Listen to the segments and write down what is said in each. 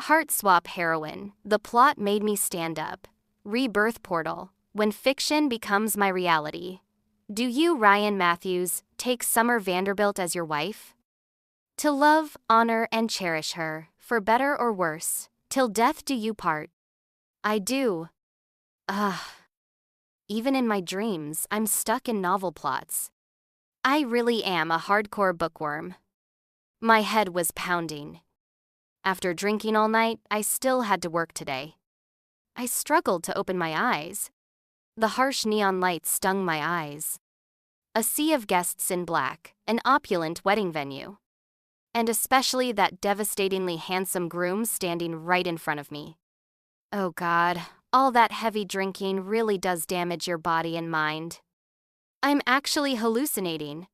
Heart swap heroine. The plot made me stand up. Rebirth portal. When fiction becomes my reality. Do you, Ryan Matthews, take Summer Vanderbilt as your wife? To love, honor, and cherish her, for better or worse, till death do you part. I do. Ugh. Even in my dreams, I'm stuck in novel plots. I really am a hardcore bookworm. My head was pounding. After drinking all night, I still had to work today. I struggled to open my eyes. The harsh neon lights stung my eyes. A sea of guests in black, an opulent wedding venue. And especially that devastatingly handsome groom standing right in front of me. Oh God, all that heavy drinking really does damage your body and mind. I'm actually hallucinating.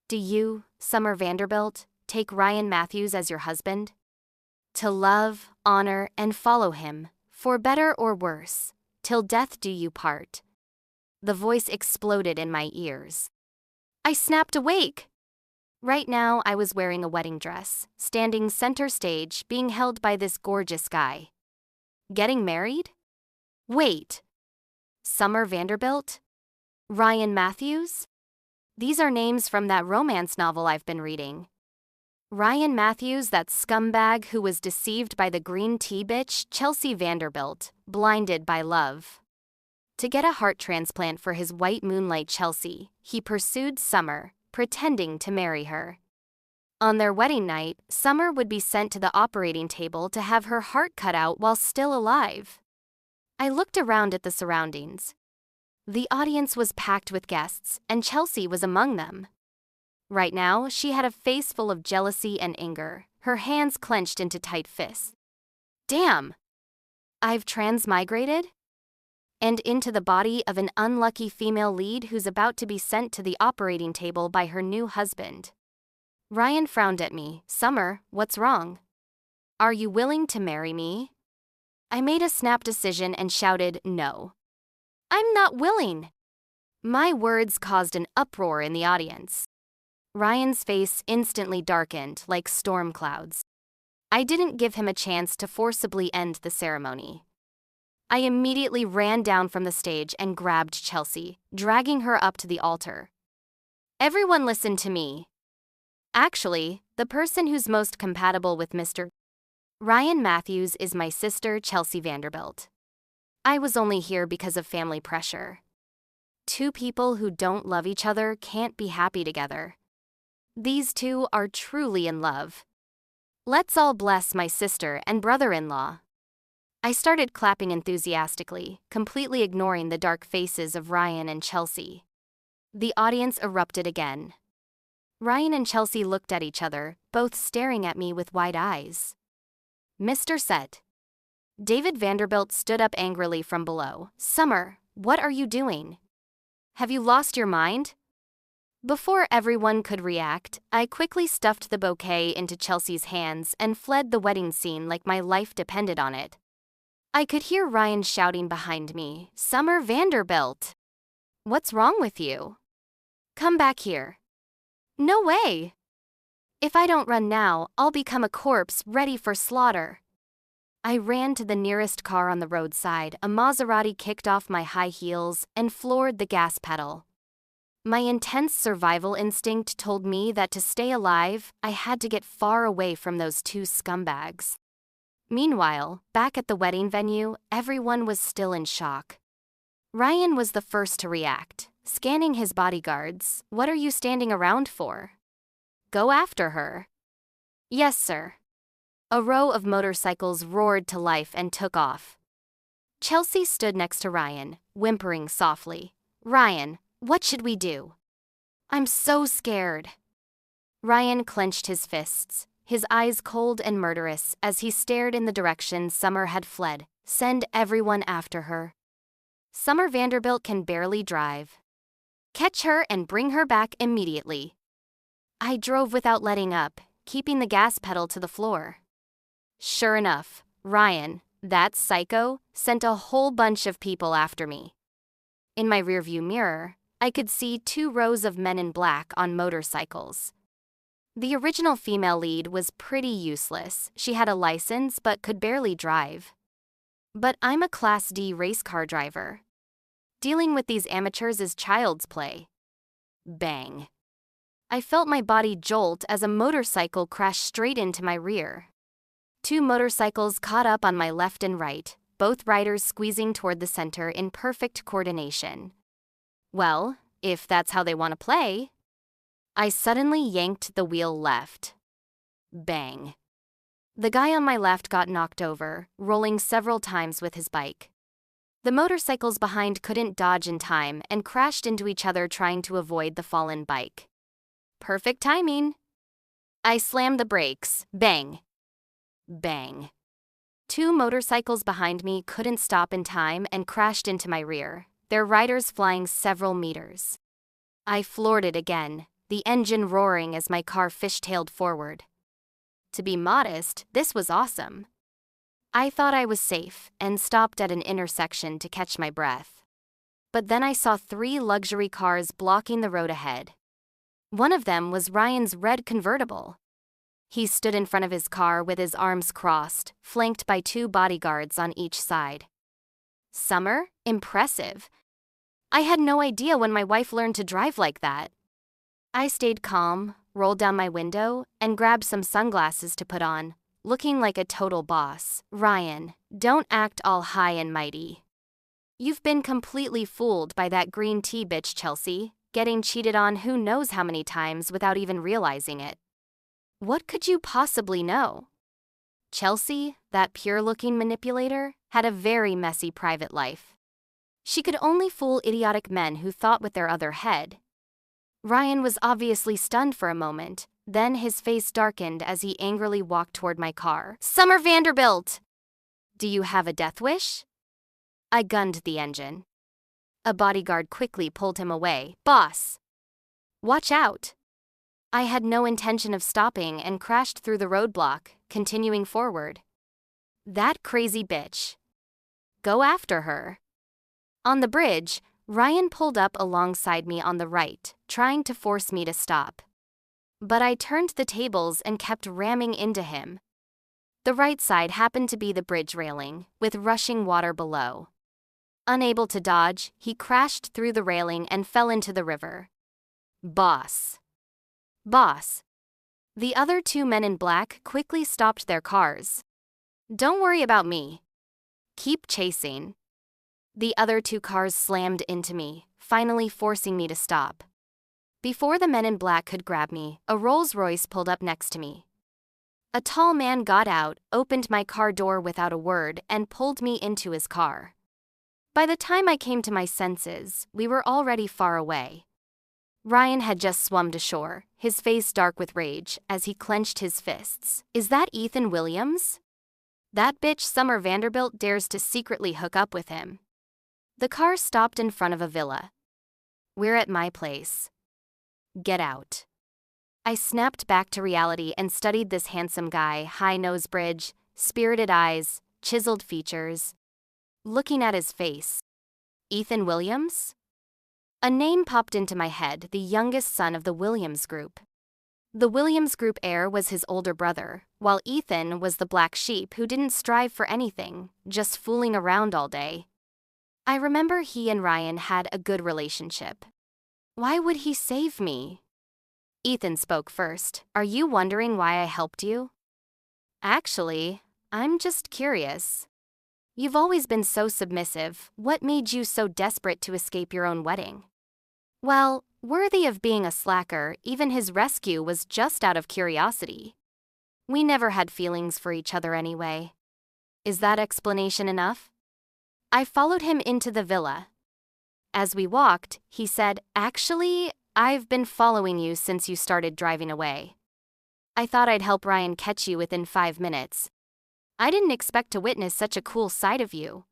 Do you, Summer Vanderbilt, take Ryan Matthews as your husband? To love, honor, and follow him, for better or worse, till death do you part. The voice exploded in my ears. I snapped awake. Right now, I was wearing a wedding dress, standing center stage, being held by this gorgeous guy. Getting married? Wait. Summer Vanderbilt? Ryan Matthews? These are names from that romance novel I've been reading. Ryan Matthews, that scumbag who was deceived by the green tea bitch, Chelsea Vanderbilt, blinded by love. To get a heart transplant for his white moonlight Chelsea, he pursued Summer, pretending to marry her. On their wedding night, Summer would be sent to the operating table to have her heart cut out while still alive. I looked around at the surroundings. The audience was packed with guests, and Chelsea was among them. Right now, she had a face full of jealousy and anger, her hands clenched into tight fists. Damn! I've transmigrated? And into the body of an unlucky female lead who's about to be sent to the operating table by her new husband. Ryan frowned at me. Summer, what's wrong? Are you willing to marry me? I made a snap decision and shouted, no. I'm not willing. My words caused an uproar in the audience. Ryan's face instantly darkened like storm clouds. I didn't give him a chance to forcibly end the ceremony. I immediately ran down from the stage and grabbed Chelsea, dragging her up to the altar. Everyone listen to me. Actually, the person who's most compatible with Mr. Ryan Matthews is my sister, Chelsea Vanderbilt. I was only here because of family pressure. Two people who don't love each other can't be happy together. These two are truly in love. Let's all bless my sister and brother-in-law. I started clapping enthusiastically, completely ignoring the dark faces of Ryan and Chelsea. The audience erupted again. Ryan and Chelsea looked at each other, both staring at me with wide eyes. Mr. Set. David Vanderbilt stood up angrily from below. Summer, what are you doing? Have you lost your mind? Before everyone could react, I quickly stuffed the bouquet into Chelsea's hands and fled the wedding scene like my life depended on it. I could hear Ryan shouting behind me, Summer Vanderbilt! What's wrong with you? Come back here. No way! If I don't run now, I'll become a corpse ready for slaughter. I ran to the nearest car on the roadside. A Maserati kicked off my high heels and floored the gas pedal. My intense survival instinct told me that to stay alive, I had to get far away from those two scumbags. Meanwhile, back at the wedding venue, everyone was still in shock. Ryan was the first to react, scanning his bodyguards. What are you standing around for? Go after her. Yes, sir. A row of motorcycles roared to life and took off. Chelsea stood next to Ryan, whimpering softly. Ryan, what should we do? I'm so scared. Ryan clenched his fists, his eyes cold and murderous as he stared in the direction Summer had fled. Send everyone after her. Summer Vanderbilt can barely drive. Catch her and bring her back immediately. I drove without letting up, keeping the gas pedal to the floor. Sure enough, Ryan, that psycho, sent a whole bunch of people after me. In my rearview mirror, I could see 2 rows of men in black on motorcycles. The original female lead was pretty useless. She had a license but could barely drive. But I'm a Class D race car driver. Dealing with these amateurs is child's play. Bang. I felt my body jolt as a motorcycle crashed straight into my rear. Two motorcycles caught up on my left and right, both riders squeezing toward the center in perfect coordination. Well, if that's how they want to play. I suddenly yanked the wheel left. Bang. The guy on my left got knocked over, rolling several times with his bike. The motorcycles behind couldn't dodge in time and crashed into each other trying to avoid the fallen bike. Perfect timing. I slammed the brakes. Bang. Bang. Two motorcycles behind me couldn't stop in time and crashed into my rear, their riders flying several meters. I floored it again, the engine roaring as my car fishtailed forward. To be modest, this was awesome. I thought I was safe and stopped at an intersection to catch my breath. But then I saw 3 luxury cars blocking the road ahead. One of them was Ryan's red convertible. He stood in front of his car with his arms crossed, flanked by 2 bodyguards on each side. Summer? Impressive. I had no idea when my wife learned to drive like that. I stayed calm, rolled down my window, and grabbed some sunglasses to put on, looking like a total boss. Ryan, don't act all high and mighty. You've been completely fooled by that green tea bitch Chelsea, getting cheated on who knows how many times without even realizing it. What could you possibly know? Chelsea, that pure-looking manipulator, had a very messy private life. She could only fool idiotic men who thought with their other head. Ryan was obviously stunned for a moment, then his face darkened as he angrily walked toward my car. Summer Vanderbilt! Do you have a death wish? I gunned the engine. A bodyguard quickly pulled him away. Boss! Watch out! I had no intention of stopping and crashed through the roadblock, continuing forward. That crazy bitch. Go after her. On the bridge, Ryan pulled up alongside me on the right, trying to force me to stop. But I turned the tables and kept ramming into him. The right side happened to be the bridge railing, with rushing water below. Unable to dodge, he crashed through the railing and fell into the river. Boss. Boss. The other 2 men in black quickly stopped their cars. Don't worry about me. Keep chasing. The other 2 cars slammed into me, finally forcing me to stop. Before the men in black could grab me, a Rolls-Royce pulled up next to me. A tall man got out, opened my car door without a word, and pulled me into his car. By the time I came to my senses, we were already far away. Ryan had just swum to shore, his face dark with rage, as he clenched his fists. Is that Ethan Williams? That bitch Summer Vanderbilt dares to secretly hook up with him. The car stopped in front of a villa. We're at my place. Get out. I snapped back to reality and studied this handsome guy, high nose bridge, spirited eyes, chiseled features. Looking at his face. Ethan Williams? A name popped into my head, the youngest son of the Williams Group. The Williams Group heir was his older brother, while Ethan was the black sheep who didn't strive for anything, just fooling around all day. I remember he and Ryan had a good relationship. Why would he save me? Ethan spoke first. Are you wondering why I helped you? Actually, I'm just curious. You've always been so submissive. What made you so desperate to escape your own wedding? Well, worthy of being a slacker, even his rescue was just out of curiosity. We never had feelings for each other anyway. Is that explanation enough? I followed him into the villa. As we walked, he said, Actually, I've been following you since you started driving away. I thought I'd help Ryan catch you within 5 minutes. I didn't expect to witness such a cool side of you.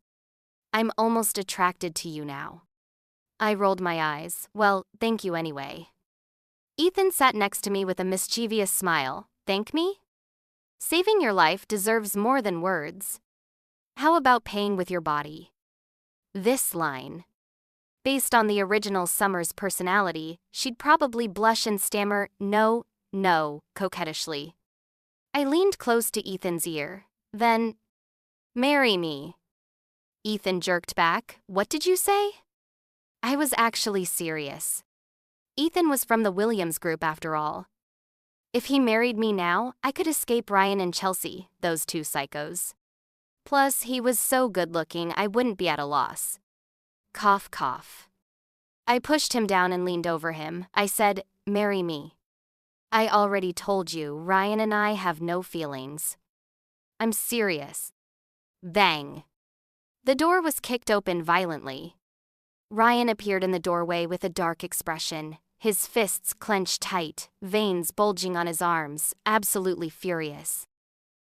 I'm almost attracted to you now. I rolled my eyes. Well, thank you anyway. Ethan sat next to me with a mischievous smile. Thank me? Saving your life deserves more than words. How about paying with your body? This line. Based on the original Summer's personality, she'd probably blush and stammer, No, no, coquettishly. I leaned close to Ethan's ear. Then, marry me. Ethan jerked back. What did you say? I was actually serious. Ethan was from the Williams group after all. If he married me now, I could escape Ryan and Chelsea, those two psychos. Plus, he was so good-looking I wouldn't be at a loss. Cough, cough. I pushed him down and leaned over him. I said, marry me. I already told you, Ryan and I have no feelings. I'm serious. Bang. The door was kicked open violently. Ryan appeared in the doorway with a dark expression, his fists clenched tight, veins bulging on his arms, absolutely furious.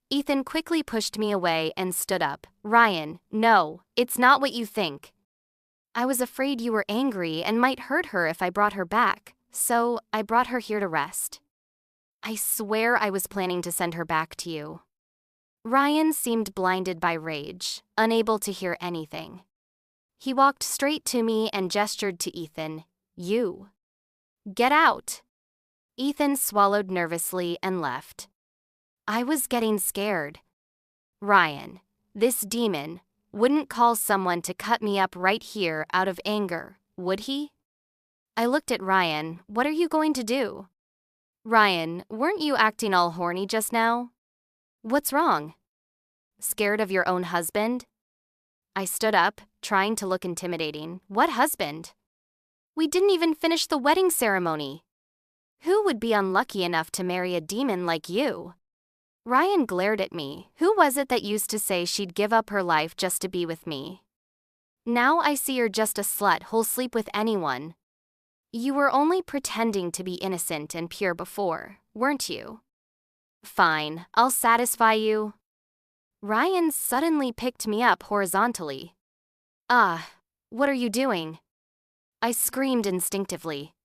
Ethan quickly pushed me away and stood up. Ryan, no, it's not what you think. I was afraid you were angry and might hurt her if I brought her back, so I brought her here to rest. I swear I was planning to send her back to you. Ryan seemed blinded by rage, unable to hear anything. He walked straight to me and gestured to Ethan. You. Get out. Ethan swallowed nervously and left. I was getting scared. Ryan, this demon, wouldn't call someone to cut me up right here out of anger, would he? I looked at Ryan. What are you going to do? Ryan, weren't you acting all horny just now? What's wrong? Scared of your own husband? I stood up, trying to look intimidating. What husband? We didn't even finish the wedding ceremony. Who would be unlucky enough to marry a demon like you? Ryan glared at me. Who was it that used to say she'd give up her life just to be with me? Now I see you're just a slut who'll sleep with anyone. You were only pretending to be innocent and pure before, weren't you? Fine, I'll satisfy you. Ryan suddenly picked me up horizontally. Ah, what are you doing? I screamed instinctively.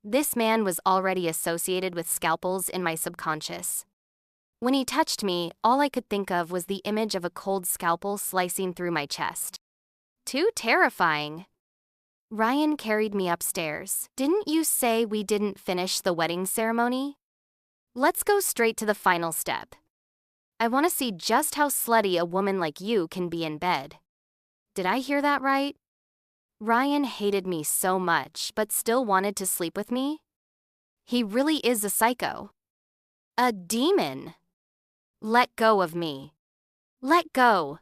This man was already associated with scalpels in my subconscious. When he touched me, all I could think of was the image of a cold scalpel slicing through my chest. Too terrifying. Ryan carried me upstairs. Didn't you say we didn't finish the wedding ceremony? Let's go straight to the final step. I want to see just how slutty a woman like you can be in bed. Did I hear that right? Ryan hated me so much, but still wanted to sleep with me? He really is a psycho. A demon. Let go of me. Let go.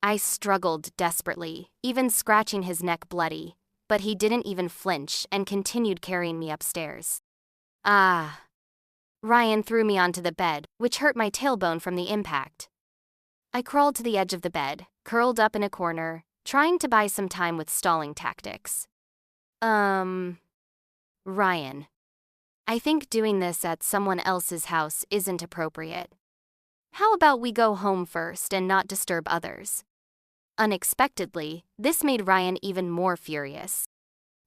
I struggled desperately, even scratching his neck bloody, but he didn't even flinch and continued carrying me upstairs. Ah. Ryan threw me onto the bed, which hurt my tailbone from the impact. I crawled to the edge of the bed, curled up in a corner, trying to buy some time with stalling tactics. Ryan. I think doing this at someone else's house isn't appropriate. How about we go home first and not disturb others? Unexpectedly, this made Ryan even more furious.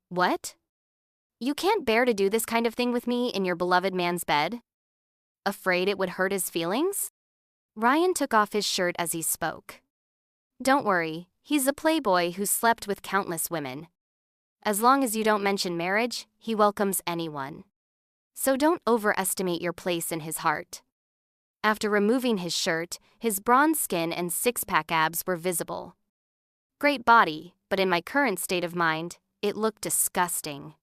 What? You can't bear to do this kind of thing with me in your beloved man's bed? Afraid it would hurt his feelings? Ryan took off his shirt as he spoke. Don't worry, he's a playboy who slept with countless women. As long as you don't mention marriage, he welcomes anyone. So don't overestimate your place in his heart. After removing his shirt, his bronze skin and six-pack abs were visible. Great body, but in my current state of mind, it looked disgusting.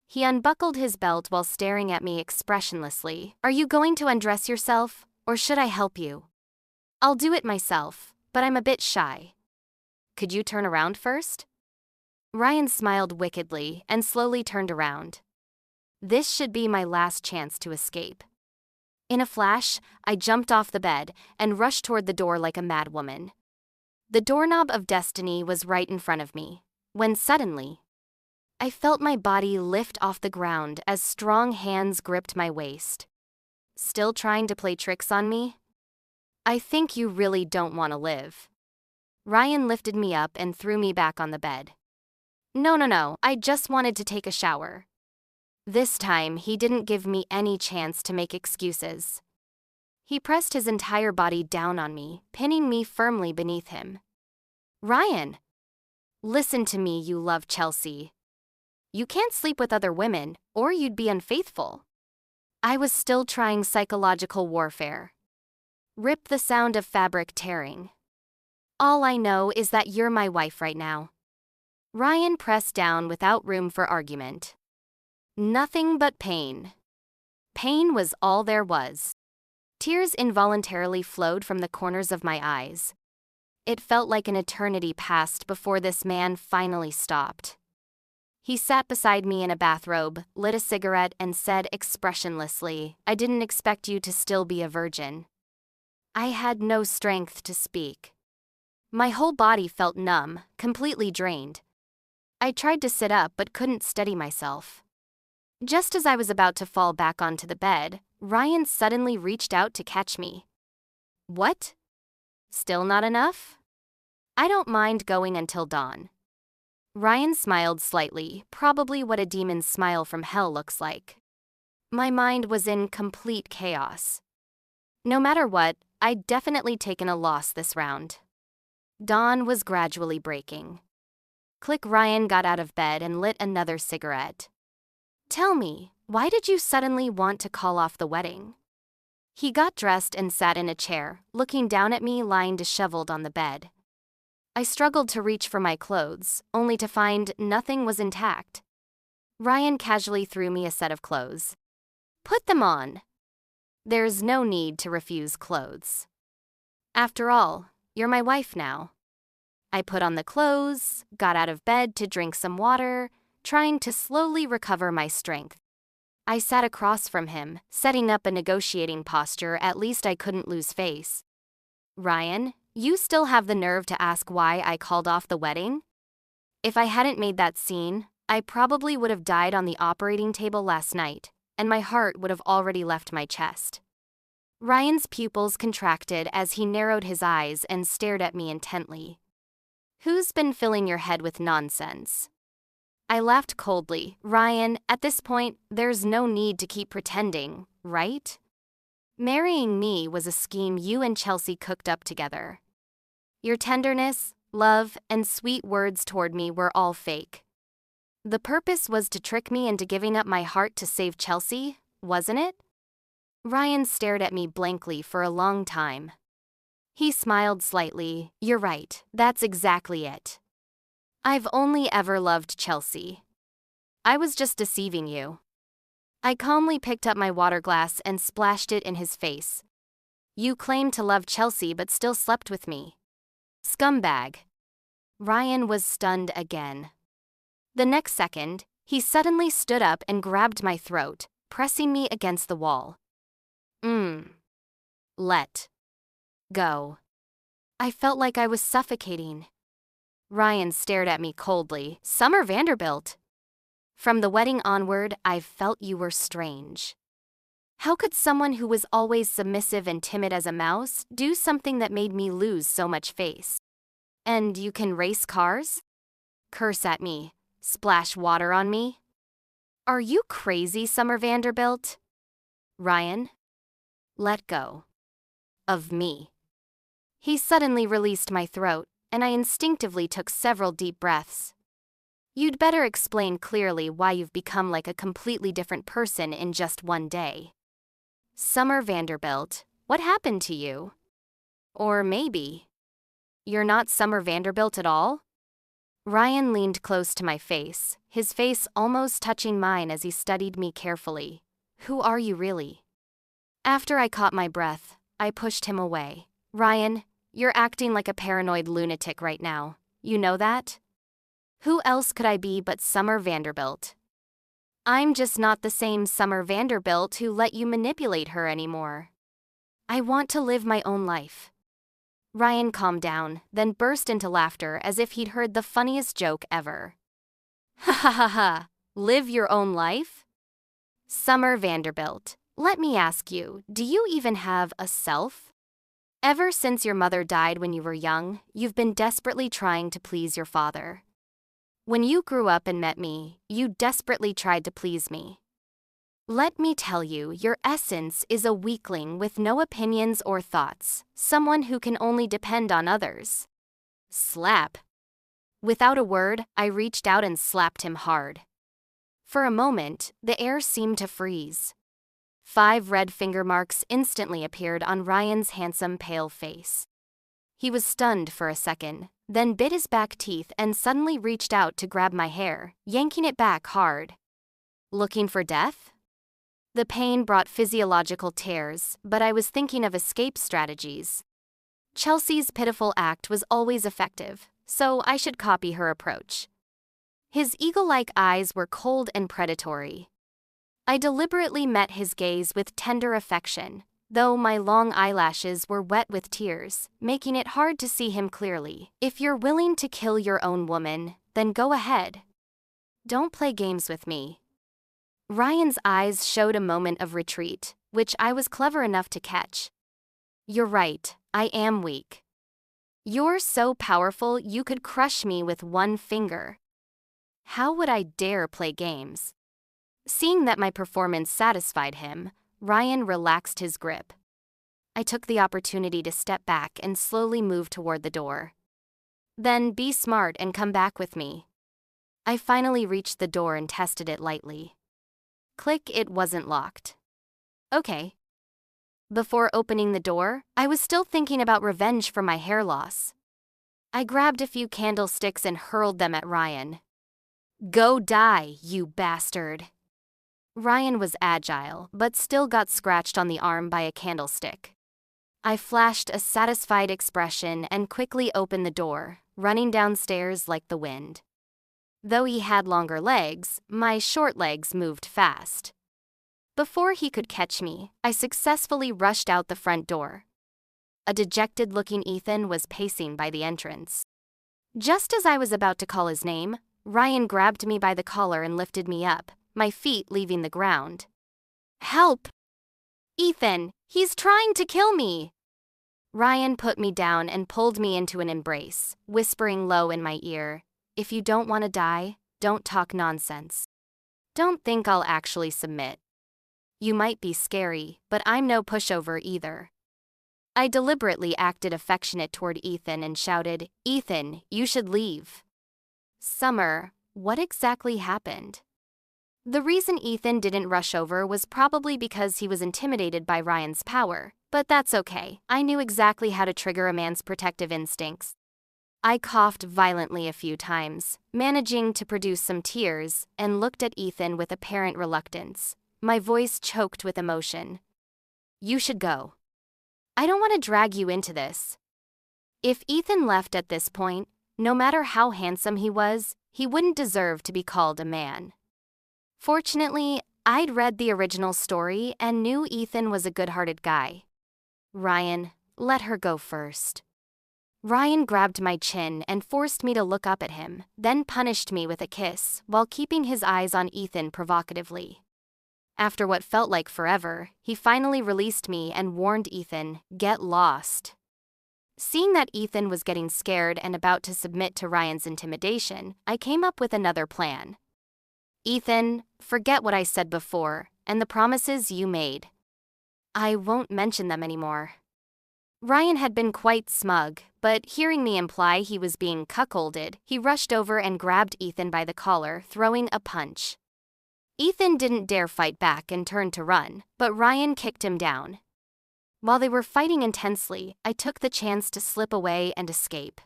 He unbuckled his belt while staring at me expressionlessly. Are you going to undress yourself, or should I help you? I'll do it myself, but I'm a bit shy. Could you turn around first? Ryan smiled wickedly and slowly turned around. This should be my last chance to escape. In a flash, I jumped off the bed and rushed toward the door like a madwoman. The doorknob of destiny was right in front of me, when suddenly, I felt my body lift off the ground as strong hands gripped my waist. Still trying to play tricks on me? I think you really don't want to live. Ryan lifted me up and threw me back on the bed. No, I just wanted to take a shower. This time, he didn't give me any chance to make excuses. He pressed his entire body down on me, pinning me firmly beneath him. Ryan! Listen to me, you love Chelsea. You can't sleep with other women, or you'd be unfaithful. I was still trying psychological warfare. Rip the sound of fabric tearing. All I know is that you're my wife right now. Ryan pressed down without room for argument. Nothing but pain. Pain was all there was. Tears involuntarily flowed from the corners of my eyes. It felt like an eternity passed before this man finally stopped. He sat beside me in a bathrobe, lit a cigarette, and said expressionlessly, "I didn't expect you to still be a virgin." I had no strength to speak. My whole body felt numb, completely drained. I tried to sit up but couldn't steady myself. Just as I was about to fall back onto the bed, Ryan suddenly reached out to catch me. What? Still not enough? I don't mind going until dawn. Ryan smiled slightly, probably what a demon's smile from hell looks like. My mind was in complete chaos. No matter what, I'd definitely taken a loss this round. Dawn was gradually breaking. Click. Ryan got out of bed and lit another cigarette. Tell me, why did you suddenly want to call off the wedding? He got dressed and sat in a chair, looking down at me lying disheveled on the bed. I struggled to reach for my clothes, only to find nothing was intact. Ryan casually threw me a set of clothes. Put them on. There's no need to refuse clothes. After all, you're my wife now. I put on the clothes, got out of bed to drink some water, trying to slowly recover my strength. I sat across from him, setting up a negotiating posture. At least I couldn't lose face. Ryan, you still have the nerve to ask why I called off the wedding? If I hadn't made that scene, I probably would have died on the operating table last night, and my heart would have already left my chest. Ryan's pupils contracted as he narrowed his eyes and stared at me intently. Who's been filling your head with nonsense? I laughed coldly. Ryan, at this point, there's no need to keep pretending, right? Marrying me was a scheme you and Chelsea cooked up together. Your tenderness, love, and sweet words toward me were all fake. The purpose was to trick me into giving up my heart to save Chelsea, wasn't it? Ryan stared at me blankly for a long time. He smiled slightly. You're right, that's exactly it. I've only ever loved Chelsea. I was just deceiving you. I calmly picked up my water glass and splashed it in his face. You claimed to love Chelsea but still slept with me. Scumbag. Ryan was stunned again. The next second, he suddenly stood up and grabbed my throat, pressing me against the wall. Let go. I felt like I was suffocating. Ryan stared at me coldly. Summer Vanderbilt. From the wedding onward, I've felt you were strange. How could someone who was always submissive and timid as a mouse do something that made me lose so much face? And you can race cars? Curse at me. Splash water on me? Are you crazy, Summer Vanderbilt? Ryan, let go of me. He suddenly released my throat, and I instinctively took several deep breaths. You'd better explain clearly why you've become like a completely different person in just one day. Summer Vanderbilt, what happened to you? Or maybe, you're not Summer Vanderbilt at all? Ryan leaned close to my face, his face almost touching mine as he studied me carefully. Who are you really? After I caught my breath, I pushed him away. Ryan, you're acting like a paranoid lunatic right now. You know that? Who else could I be but Summer Vanderbilt? I'm just not the same Summer Vanderbilt who let you manipulate her anymore. I want to live my own life. Ryan calmed down, then burst into laughter as if he'd heard the funniest joke ever. Ha ha ha ha, live your own life? Summer Vanderbilt, let me ask you, do you even have a self? Ever since your mother died when you were young, you've been desperately trying to please your father. When you grew up and met me, you desperately tried to please me. Let me tell you, your essence is a weakling with no opinions or thoughts, someone who can only depend on others. Slap. Without a word, I reached out and slapped him hard. For a moment, the air seemed to freeze. 5 red finger marks instantly appeared on Ryan's handsome, pale face. He was stunned for a second, then bit his back teeth and suddenly reached out to grab my hair, yanking it back hard. Looking for death? The pain brought physiological tears, but I was thinking of escape strategies. Chelsea's pitiful act was always effective, so I should copy her approach. His eagle-like eyes were cold and predatory. I deliberately met his gaze with tender affection, though my long eyelashes were wet with tears, making it hard to see him clearly. If you're willing to kill your own woman, then go ahead. Don't play games with me. Ryan's eyes showed a moment of retreat, which I was clever enough to catch. You're right, I am weak. You're so powerful you could crush me with one finger. How would I dare play games? Seeing that my performance satisfied him, Ryan relaxed his grip. I took the opportunity to step back and slowly move toward the door. Then be smart and come back with me. I finally reached the door and tested it lightly. Click, it wasn't locked. Okay. Before opening the door, I was still thinking about revenge for my hair loss. I grabbed a few candlesticks and hurled them at Ryan. Go die, you bastard. Ryan was agile, but still got scratched on the arm by a candlestick. I flashed a satisfied expression and quickly opened the door, running downstairs like the wind. Though he had longer legs, my short legs moved fast. Before he could catch me, I successfully rushed out the front door. A dejected-looking Ethan was pacing by the entrance. Just as I was about to call his name, Ryan grabbed me by the collar and lifted me up, my feet leaving the ground. Help! Ethan, he's trying to kill me! Ryan put me down and pulled me into an embrace, whispering low in my ear, if you don't want to die, don't talk nonsense. Don't think I'll actually submit. You might be scary, but I'm no pushover either. I deliberately acted affectionate toward Ethan and shouted, Ethan, you should leave. Summer, what exactly happened? The reason Ethan didn't rush over was probably because he was intimidated by Ryan's power, but that's okay. I knew exactly how to trigger a man's protective instincts. I coughed violently a few times, managing to produce some tears, and looked at Ethan with apparent reluctance, my voice choked with emotion. You should go. I don't want to drag you into this. If Ethan left at this point, no matter how handsome he was, he wouldn't deserve to be called a man. Fortunately, I'd read the original story and knew Ethan was a good-hearted guy. Ryan, let her go first. Ryan grabbed my chin and forced me to look up at him, then punished me with a kiss while keeping his eyes on Ethan provocatively. After what felt like forever, he finally released me and warned Ethan, get lost. Seeing that Ethan was getting scared and about to submit to Ryan's intimidation, I came up with another plan. Ethan, forget what I said before, and the promises you made. I won't mention them anymore. Ryan had been quite smug, but hearing me imply he was being cuckolded, he rushed over and grabbed Ethan by the collar, throwing a punch. Ethan didn't dare fight back and turned to run, but Ryan kicked him down. While they were fighting intensely, I took the chance to slip away and escape.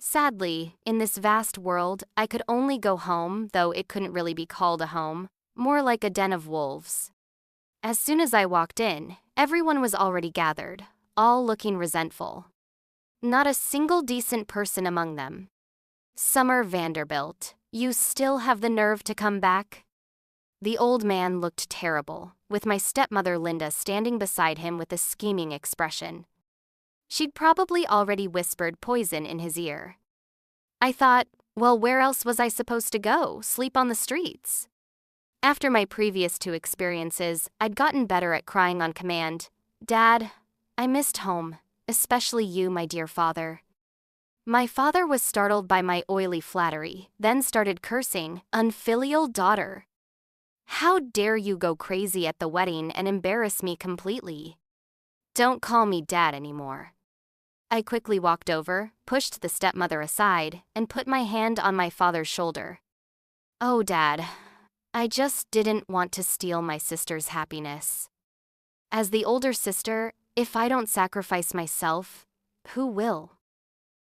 Sadly, in this vast world, I could only go home, though it couldn't really be called a home, more like a den of wolves. As soon as I walked in, everyone was already gathered, all looking resentful. Not a single decent person among them. Summer Vanderbilt, you still have the nerve to come back? The old man looked terrible, with my stepmother Linda standing beside him with a scheming expression. She'd probably already whispered poison in his ear. I thought, well, where else was I supposed to go? Sleep on the streets? After my previous 2 experiences, I'd gotten better at crying on command. Dad, I missed home, especially you, my dear father. My father was startled by my oily flattery, then started cursing, unfilial daughter. How dare you go crazy at the wedding and embarrass me completely? Don't call me Dad anymore. I quickly walked over, pushed the stepmother aside, and put my hand on my father's shoulder. Oh, Dad, I just didn't want to steal my sister's happiness. As the older sister, if I don't sacrifice myself, who will?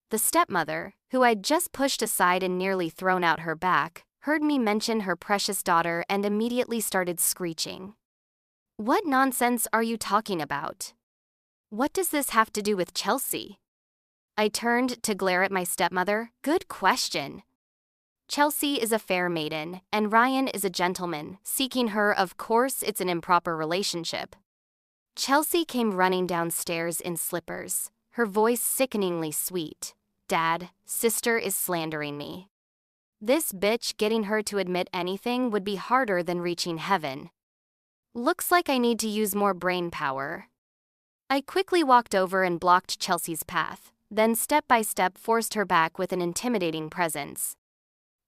The stepmother, who I'd just pushed aside and nearly thrown out her back, heard me mention her precious daughter and immediately started screeching. What nonsense are you talking about? What does this have to do with Chelsea? I turned to glare at my stepmother. Good question. Chelsea is a fair maiden, and Ryan is a gentleman. Seeking her, of course, it's an improper relationship. Chelsea came running downstairs in slippers, her voice sickeningly sweet. Dad, sister is slandering me. This bitch getting her to admit anything would be harder than reaching heaven. Looks like I need to use more brain power. I quickly walked over and blocked Chelsea's path, then step by step forced her back with an intimidating presence.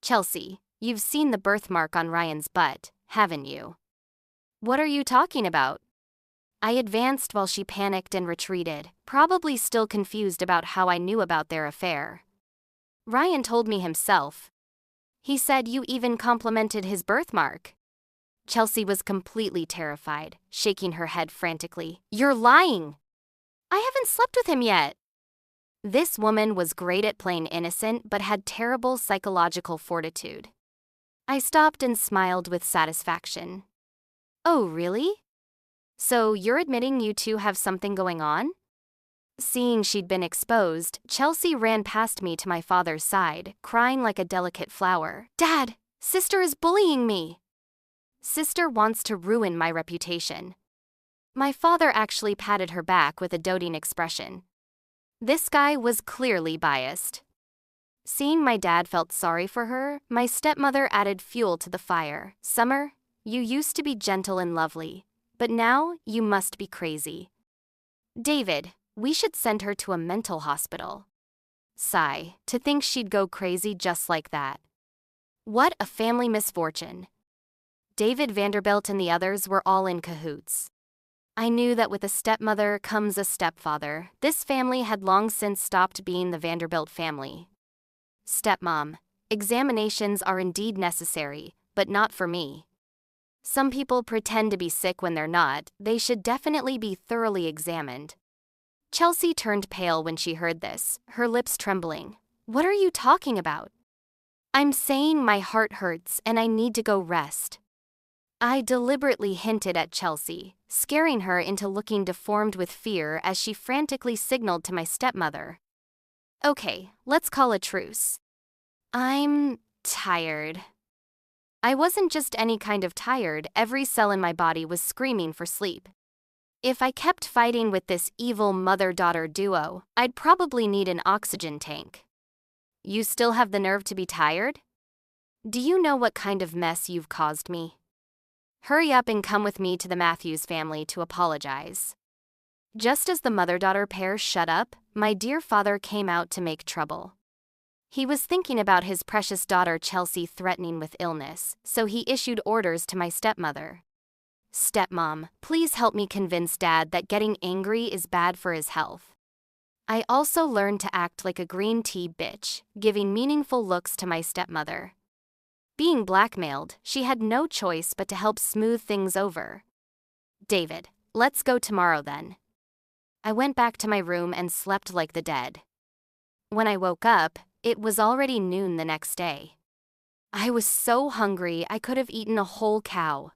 Chelsea, you've seen the birthmark on Ryan's butt, haven't you? What are you talking about? I advanced while she panicked and retreated, probably still confused about how I knew about their affair. Ryan told me himself. He said you even complimented his birthmark. Chelsea was completely terrified, shaking her head frantically. You're lying! I haven't slept with him yet. This woman was great at playing innocent but had terrible psychological fortitude. I stopped and smiled with satisfaction. Oh, really? So you're admitting you two have something going on? Seeing she'd been exposed, Chelsea ran past me to my father's side, crying like a delicate flower. Dad, sister is bullying me. Sister wants to ruin my reputation. My father actually patted her back with a doting expression. This guy was clearly biased. Seeing my dad felt sorry for her, my stepmother added fuel to the fire. Summer, you used to be gentle and lovely, but now you must be crazy. David, we should send her to a mental hospital. Sigh, to think she'd go crazy just like that. What a family misfortune. David Vanderbilt and the others were all in cahoots. I knew that with a stepmother comes a stepfather. This family had long since stopped being the Vanderbilt family. Stepmom, examinations are indeed necessary, but not for me. Some people pretend to be sick when they're not. They should definitely be thoroughly examined. Chelsea turned pale when she heard this, her lips trembling. What are you talking about? I'm saying my heart hurts and I need to go rest. I deliberately hinted at Chelsea, scaring her into looking deformed with fear as she frantically signaled to my stepmother. Okay, let's call a truce. I'm tired. I wasn't just any kind of tired, every cell in my body was screaming for sleep. If I kept fighting with this evil mother-daughter duo, I'd probably need an oxygen tank. You still have the nerve to be tired? Do you know what kind of mess you've caused me? Hurry up and come with me to the Matthews family to apologize. Just as the mother-daughter pair shut up, my dear father came out to make trouble. He was thinking about his precious daughter Chelsea threatening with illness, so he issued orders to my stepmother. Stepmom, please help me convince Dad that getting angry is bad for his health. I also learned to act like a green tea bitch, giving meaningful looks to my stepmother. Being blackmailed, she had no choice but to help smooth things over. David, let's go tomorrow then. I went back to my room and slept like the dead. When I woke up, it was already noon the next day. I was so hungry I could have eaten a whole cow.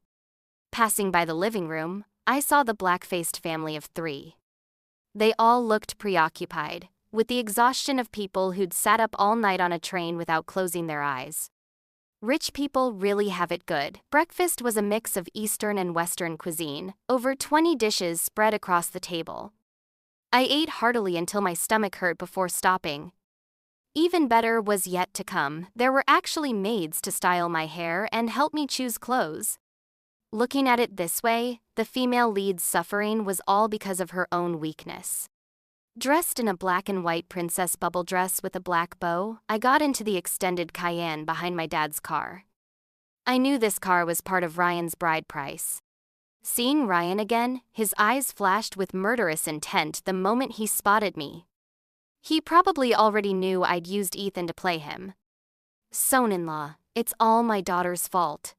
Passing by the living room, I saw the black-faced family of 3. They all looked preoccupied, with the exhaustion of people who'd sat up all night on a train without closing their eyes. Rich people really have it good. Breakfast was a mix of Eastern and Western cuisine, over 20 dishes spread across the table. I ate heartily until my stomach hurt before stopping. Even better was yet to come. There were actually maids to style my hair and help me choose clothes. Looking at it this way, the female lead's suffering was all because of her own weakness. Dressed in a black and white princess bubble dress with a black bow, I got into the extended Cayenne behind my dad's car. I knew this car was part of Ryan's bride price. Seeing Ryan again, his eyes flashed with murderous intent the moment he spotted me. He probably already knew I'd used Ethan to play him. Son-in-law, it's all my daughter's fault.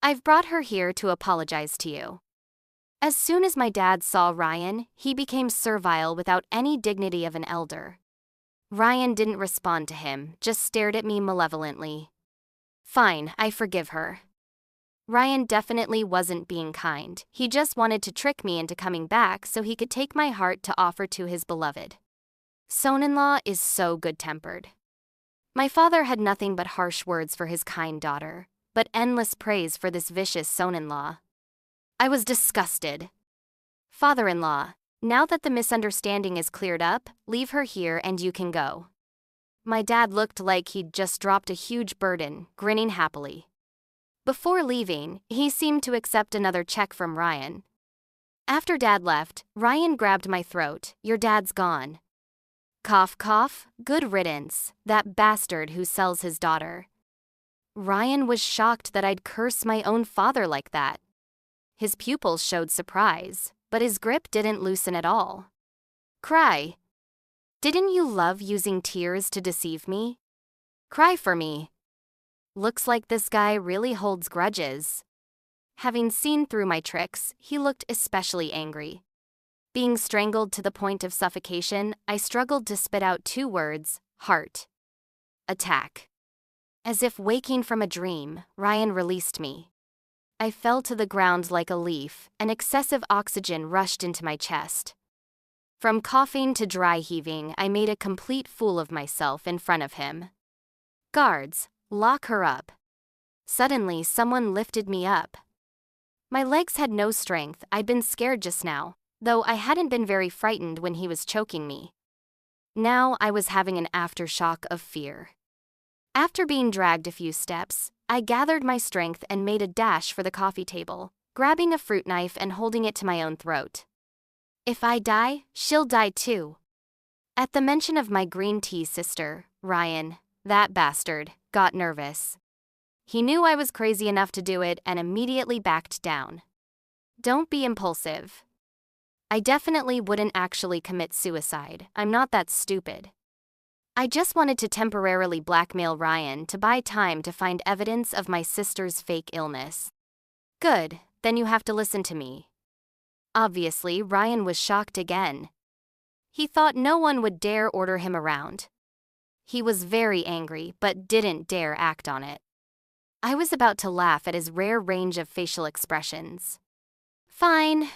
I've brought her here to apologize to you. As soon as my dad saw Ryan, he became servile without any dignity of an elder. Ryan didn't respond to him, just stared at me malevolently. Fine, I forgive her. Ryan definitely wasn't being kind. He just wanted to trick me into coming back so he could take my heart to offer to his beloved. Son-in-law is so good-tempered. My father had nothing but harsh words for his kind daughter, but endless praise for this vicious son-in-law. I was disgusted. Father-in-law, now that the misunderstanding is cleared up, leave her here and you can go. My dad looked like he'd just dropped a huge burden, grinning happily. Before leaving, he seemed to accept another check from Ryan. After Dad left, Ryan grabbed my throat. Your dad's gone. Cough, cough, good riddance, that bastard who sells his daughter. Ryan was shocked that I'd curse my own father like that. His pupils showed surprise, but his grip didn't loosen at all. Cry. Didn't you love using tears to deceive me? Cry for me. Looks like this guy really holds grudges. Having seen through my tricks, he looked especially angry. Being strangled to the point of suffocation, I struggled to spit out 2 words, heart. Attack. As if waking from a dream, Ryan released me. I fell to the ground like a leaf, and excessive oxygen rushed into my chest. From coughing to dry heaving, I made a complete fool of myself in front of him. Guards, lock her up. Suddenly, someone lifted me up. My legs had no strength. I'd been scared just now, though I hadn't been very frightened when he was choking me. Now I was having an aftershock of fear. After being dragged a few steps, I gathered my strength and made a dash for the coffee table, grabbing a fruit knife and holding it to my own throat. If I die, she'll die too. At the mention of my green tea sister, Ryan, that bastard, got nervous. He knew I was crazy enough to do it and immediately backed down. Don't be impulsive. I definitely wouldn't actually commit suicide. I'm not that stupid. I just wanted to temporarily blackmail Ryan to buy time to find evidence of my sister's fake illness. Good, then you have to listen to me. Obviously, Ryan was shocked again. He thought no one would dare order him around. He was very angry, but didn't dare act on it. I was about to laugh at his rare range of facial expressions. Fine.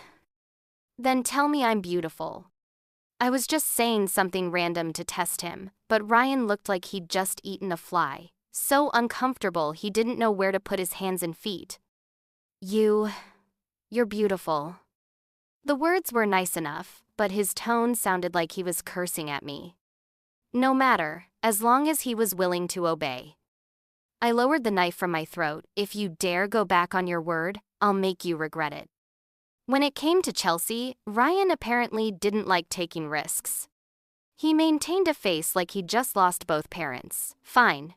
Then tell me I'm beautiful. I was just saying something random to test him, but Ryan looked like he'd just eaten a fly, so uncomfortable he didn't know where to put his hands and feet. You're beautiful. The words were nice enough, but his tone sounded like he was cursing at me. No matter, as long as he was willing to obey. I lowered the knife from my throat. If you dare go back on your word, I'll make you regret it. When it came to Chelsea, Ryan apparently didn't like taking risks. He maintained a face like he'd just lost both parents. Fine.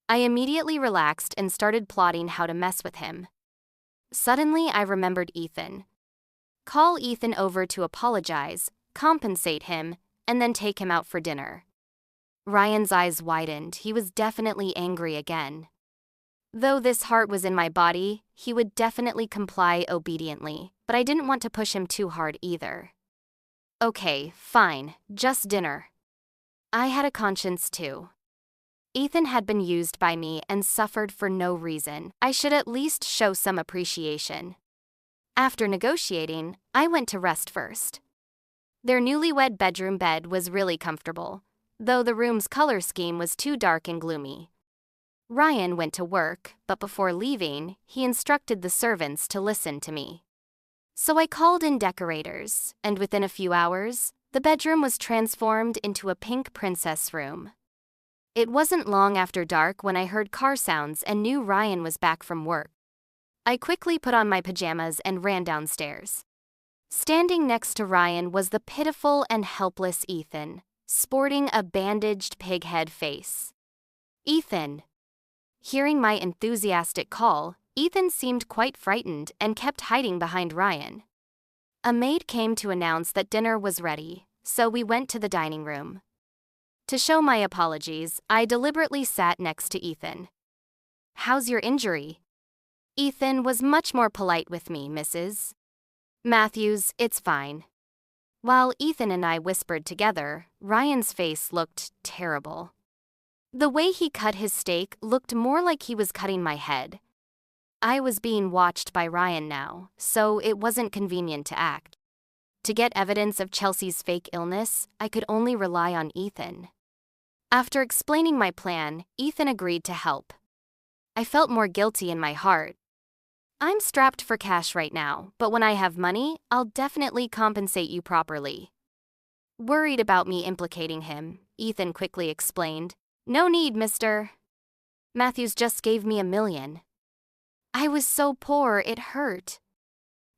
I immediately relaxed and started plotting how to mess with him. Suddenly, I remembered Ethan. Call Ethan over to apologize, compensate him, and then take him out for dinner. Ryan's eyes widened. He was definitely angry again. Though this heart was in my body, he would definitely comply obediently, but I didn't want to push him too hard either. Okay, fine, just dinner. I had a conscience too. Ethan had been used by me and suffered for no reason. I should at least show some appreciation. After negotiating, I went to rest first. Their newlywed bedroom bed was really comfortable, though the room's color scheme was too dark and gloomy. Ryan went to work, but before leaving, he instructed the servants to listen to me. So I called in decorators, and within a few hours, the bedroom was transformed into a pink princess room. It wasn't long after dark when I heard car sounds and knew Ryan was back from work. I quickly put on my pajamas and ran downstairs. Standing next to Ryan was the pitiful and helpless Ethan, sporting a bandaged pig-head face. Ethan. Hearing my enthusiastic call, Ethan seemed quite frightened and kept hiding behind Ryan. A maid came to announce that dinner was ready, so we went to the dining room. To show my apologies, I deliberately sat next to Ethan. How's your injury? Ethan was much more polite with me, Mrs. Matthews, it's fine. While Ethan and I whispered together, Ryan's face looked terrible. The way he cut his steak looked more like he was cutting my head. I was being watched by Ryan now, so it wasn't convenient to act. To get evidence of Chelsea's fake illness, I could only rely on Ethan. After explaining my plan, Ethan agreed to help. I felt more guilty in my heart. I'm strapped for cash right now, but when I have money, I'll definitely compensate you properly. Worried about me implicating him, Ethan quickly explained, "No need, mister. Matthews just gave me $1 million. I was so poor it hurt."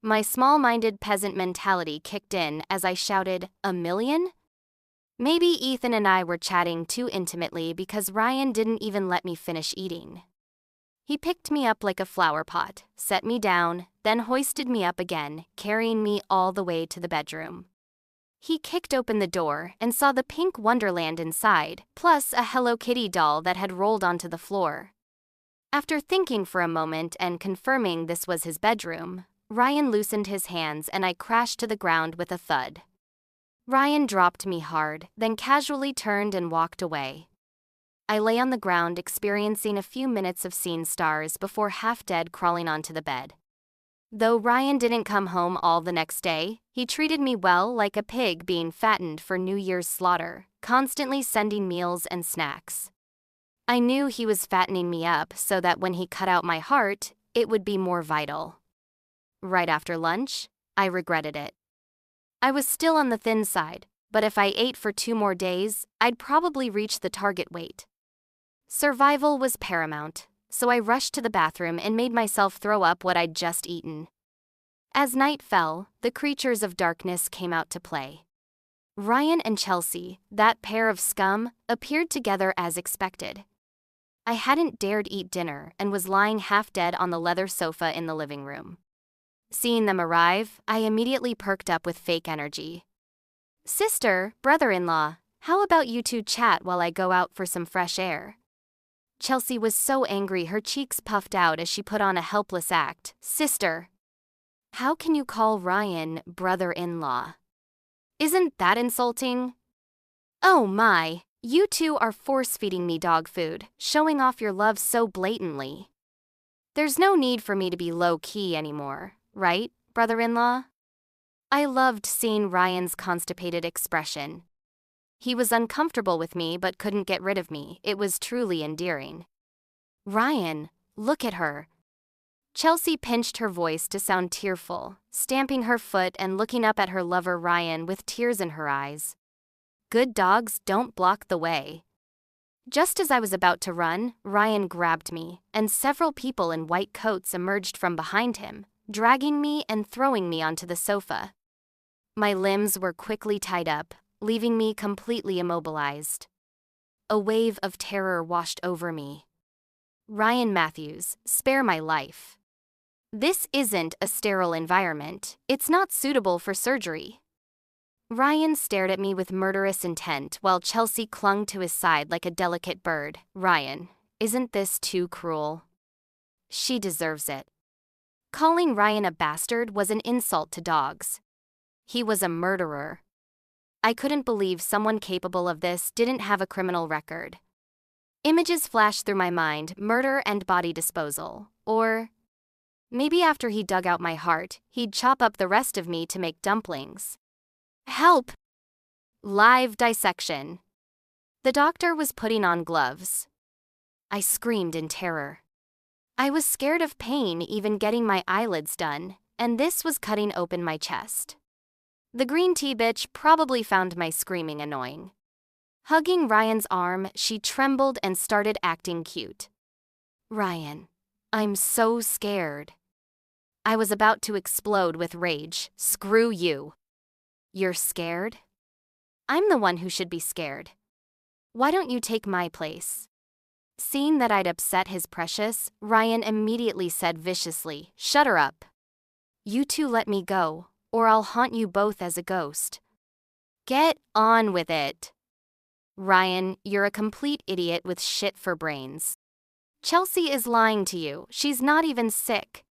My small-minded peasant mentality kicked in as I shouted, "$1 million?" Maybe Ethan and I were chatting too intimately because Ryan didn't even let me finish eating. He picked me up like a flower pot, set me down, then hoisted me up again, carrying me all the way to the bedroom. He kicked open the door and saw the pink wonderland inside, plus a Hello Kitty doll that had rolled onto the floor. After thinking for a moment and confirming this was his bedroom, Ryan loosened his hands and I crashed to the ground with a thud. Ryan dropped me hard, then casually turned and walked away. I lay on the ground experiencing a few minutes of seeing stars before half-dead crawling onto the bed. Though Ryan didn't come home all the next day, he treated me well like a pig being fattened for New Year's slaughter, constantly sending meals and snacks. I knew he was fattening me up so that when he cut out my heart, it would be more vital. Right after lunch, I regretted it. I was still on the thin side, but if I ate for 2 more days, I'd probably reach the target weight. Survival was paramount, so I rushed to the bathroom and made myself throw up what I'd just eaten. As night fell, the creatures of darkness came out to play. Ryan and Chelsea, that pair of scum, appeared together as expected. I hadn't dared eat dinner and was lying half dead on the leather sofa in the living room. Seeing them arrive, I immediately perked up with fake energy. "Sister, brother-in-law, how about you two chat while I go out for some fresh air?" Chelsea was so angry her cheeks puffed out as she put on a helpless act. "Sister, how can you call Ryan brother-in-law? Isn't that insulting?" "Oh my, you two are force-feeding me dog food, showing off your love so blatantly. There's no need for me to be low-key anymore, right, brother-in-law?" I loved seeing Ryan's constipated expression. He was uncomfortable with me but couldn't get rid of me. It was truly endearing. "Ryan, look at her." Chelsea pinched her voice to sound tearful, stamping her foot and looking up at her lover Ryan with tears in her eyes. Good dogs don't block the way. Just as I was about to run, Ryan grabbed me, and several people in white coats emerged from behind him, dragging me and throwing me onto the sofa. My limbs were quickly tied up, leaving me completely immobilized. A wave of terror washed over me. "Ryan Matthews, spare my life. This isn't a sterile environment. It's not suitable for surgery." Ryan stared at me with murderous intent while Chelsea clung to his side like a delicate bird. "Ryan, isn't this too cruel? She deserves it." Calling Ryan a bastard was an insult to dogs. He was a murderer. I couldn't believe someone capable of this didn't have a criminal record. Images flashed through my mind: murder and body disposal. Or maybe after he dug out my heart, he'd chop up the rest of me to make dumplings. "Help!" Live dissection. The doctor was putting on gloves. I screamed in terror. I was scared of pain even getting my eyelids done, and this was cutting open my chest. The green tea bitch probably found my screaming annoying. Hugging Ryan's arm, she trembled and started acting cute. "Ryan, I'm so scared." I was about to explode with rage. "Screw you. You're scared? I'm the one who should be scared. Why don't you take my place?" Seeing that I'd upset his precious, Ryan immediately said viciously, "Shut her up. You two let me go, or I'll haunt you both as a ghost." "Get on with it." "Ryan, you're a complete idiot with shit for brains. Chelsea is lying to you. She's not even sick."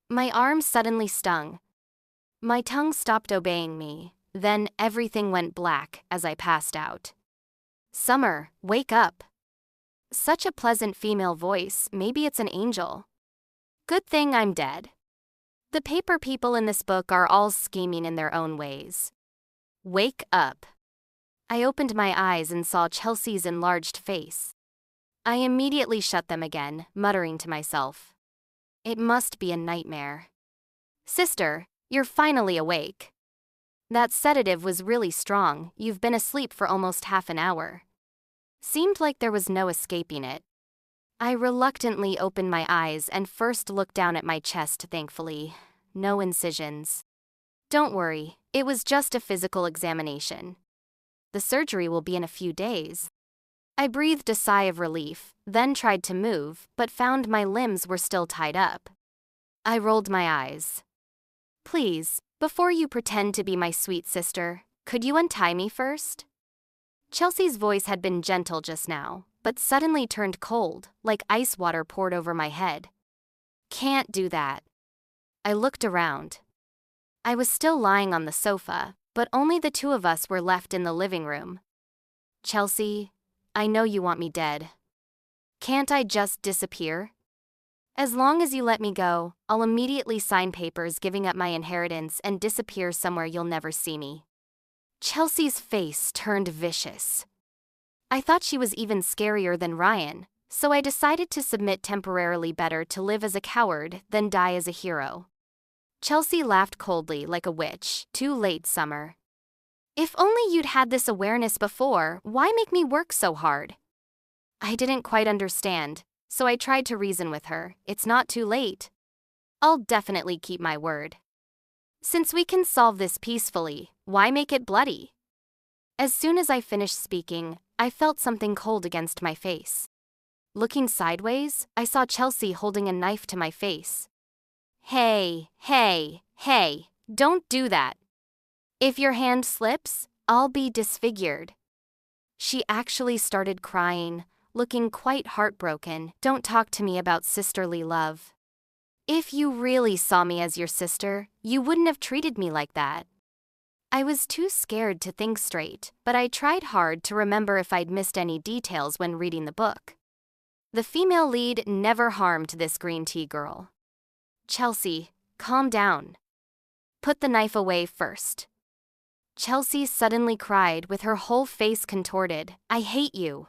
My arm suddenly stung. My tongue stopped obeying me, then everything went black as I passed out. Summer, wake up. Such a pleasant female voice, maybe it's an angel. Good thing I'm dead. The paper people in this book are all scheming in their own ways. Wake up. I opened my eyes and saw Chelsea's enlarged face. I immediately shut them again, muttering to myself. It must be a nightmare. Sister, you're finally awake. That sedative was really strong. You've been asleep for almost half an hour. Seemed like there was no escaping it. I reluctantly opened my eyes and first looked down at my chest, thankfully. No incisions. Don't worry, it was just a physical examination. The surgery will be in a few days. I breathed a sigh of relief, then tried to move, but found my limbs were still tied up. I rolled my eyes. Please, before you pretend to be my sweet sister, could you untie me first? Chelsea's voice had been gentle just now, but suddenly turned cold, like ice water poured over my head. Can't do that. I looked around. I was still lying on the sofa, but only the two of us were left in the living room. Chelsea, I know you want me dead. Can't I just disappear? As long as you let me go, I'll immediately sign papers giving up my inheritance and disappear somewhere you'll never see me. Chelsea's face turned vicious. I thought she was even scarier than Ryan, so I decided to submit temporarily. Better to live as a coward than die as a hero. Chelsea laughed coldly like a witch. Too late, Summer. If only you'd had this awareness before, why make me work so hard? I didn't quite understand, so I tried to reason with her. It's not too late. I'll definitely keep my word. Since we can solve this peacefully, why make it bloody? As soon as I finished speaking, I felt something cold against my face. Looking sideways, I saw Chelsea holding a knife to my face. Hey, don't do that. If your hand slips, I'll be disfigured. She actually started crying, looking quite heartbroken. Don't talk to me about sisterly love. If you really saw me as your sister, you wouldn't have treated me like that. I was too scared to think straight, but I tried hard to remember if I'd missed any details when reading the book. The female lead never harmed this green tea girl. Chelsea, calm down. Put the knife away first. Chelsea suddenly cried with her whole face contorted. I hate you.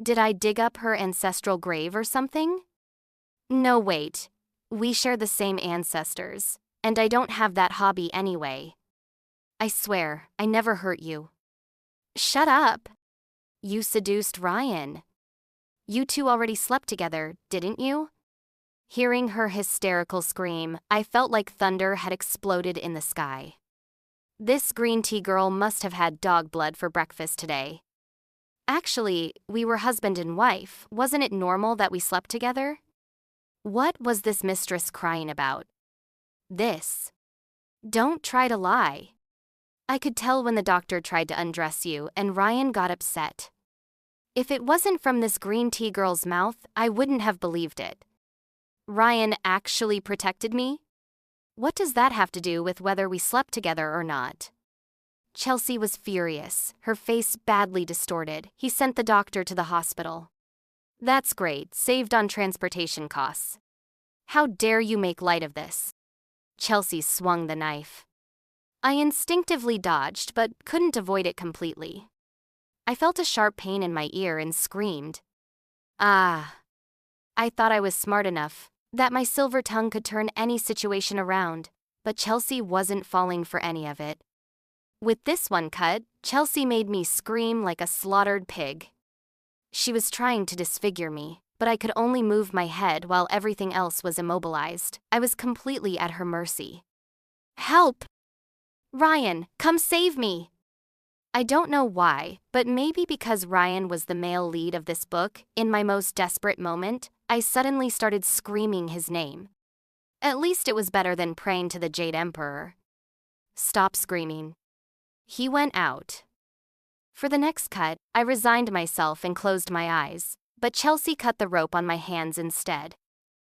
Did I dig up her ancestral grave or something? No, wait. We share the same ancestors, and I don't have that hobby anyway. I swear, I never hurt you. Shut up. You seduced Ryan. You two already slept together, didn't you? Hearing her hysterical scream, I felt like thunder had exploded in the sky. This green tea girl must have had dog blood for breakfast today. Actually, we were husband and wife. Wasn't it normal that we slept together? What was this mistress crying about? This. Don't try to lie. I could tell when the doctor tried to undress you and Ryan got upset. If it wasn't from this green tea girl's mouth, I wouldn't have believed it. Ryan actually protected me? What does that have to do with whether we slept together or not? Chelsea was furious, her face badly distorted. He sent the doctor to the hospital. That's great, saved on transportation costs. How dare you make light of this? Chelsea swung the knife. I instinctively dodged, but couldn't avoid it completely. I felt a sharp pain in my ear and screamed. Ah! I thought I was smart enough, that my silver tongue could turn any situation around, but Chelsea wasn't falling for any of it. With this one cut, Chelsea made me scream like a slaughtered pig. She was trying to disfigure me, but I could only move my head while everything else was immobilized. I was completely at her mercy. Help! Ryan, come save me! I don't know why, but maybe because Ryan was the male lead of this book, in my most desperate moment, I suddenly started screaming his name. At least it was better than praying to the Jade Emperor. Stop screaming. He went out. For the next cut, I resigned myself and closed my eyes, but Chelsea cut the rope on my hands instead,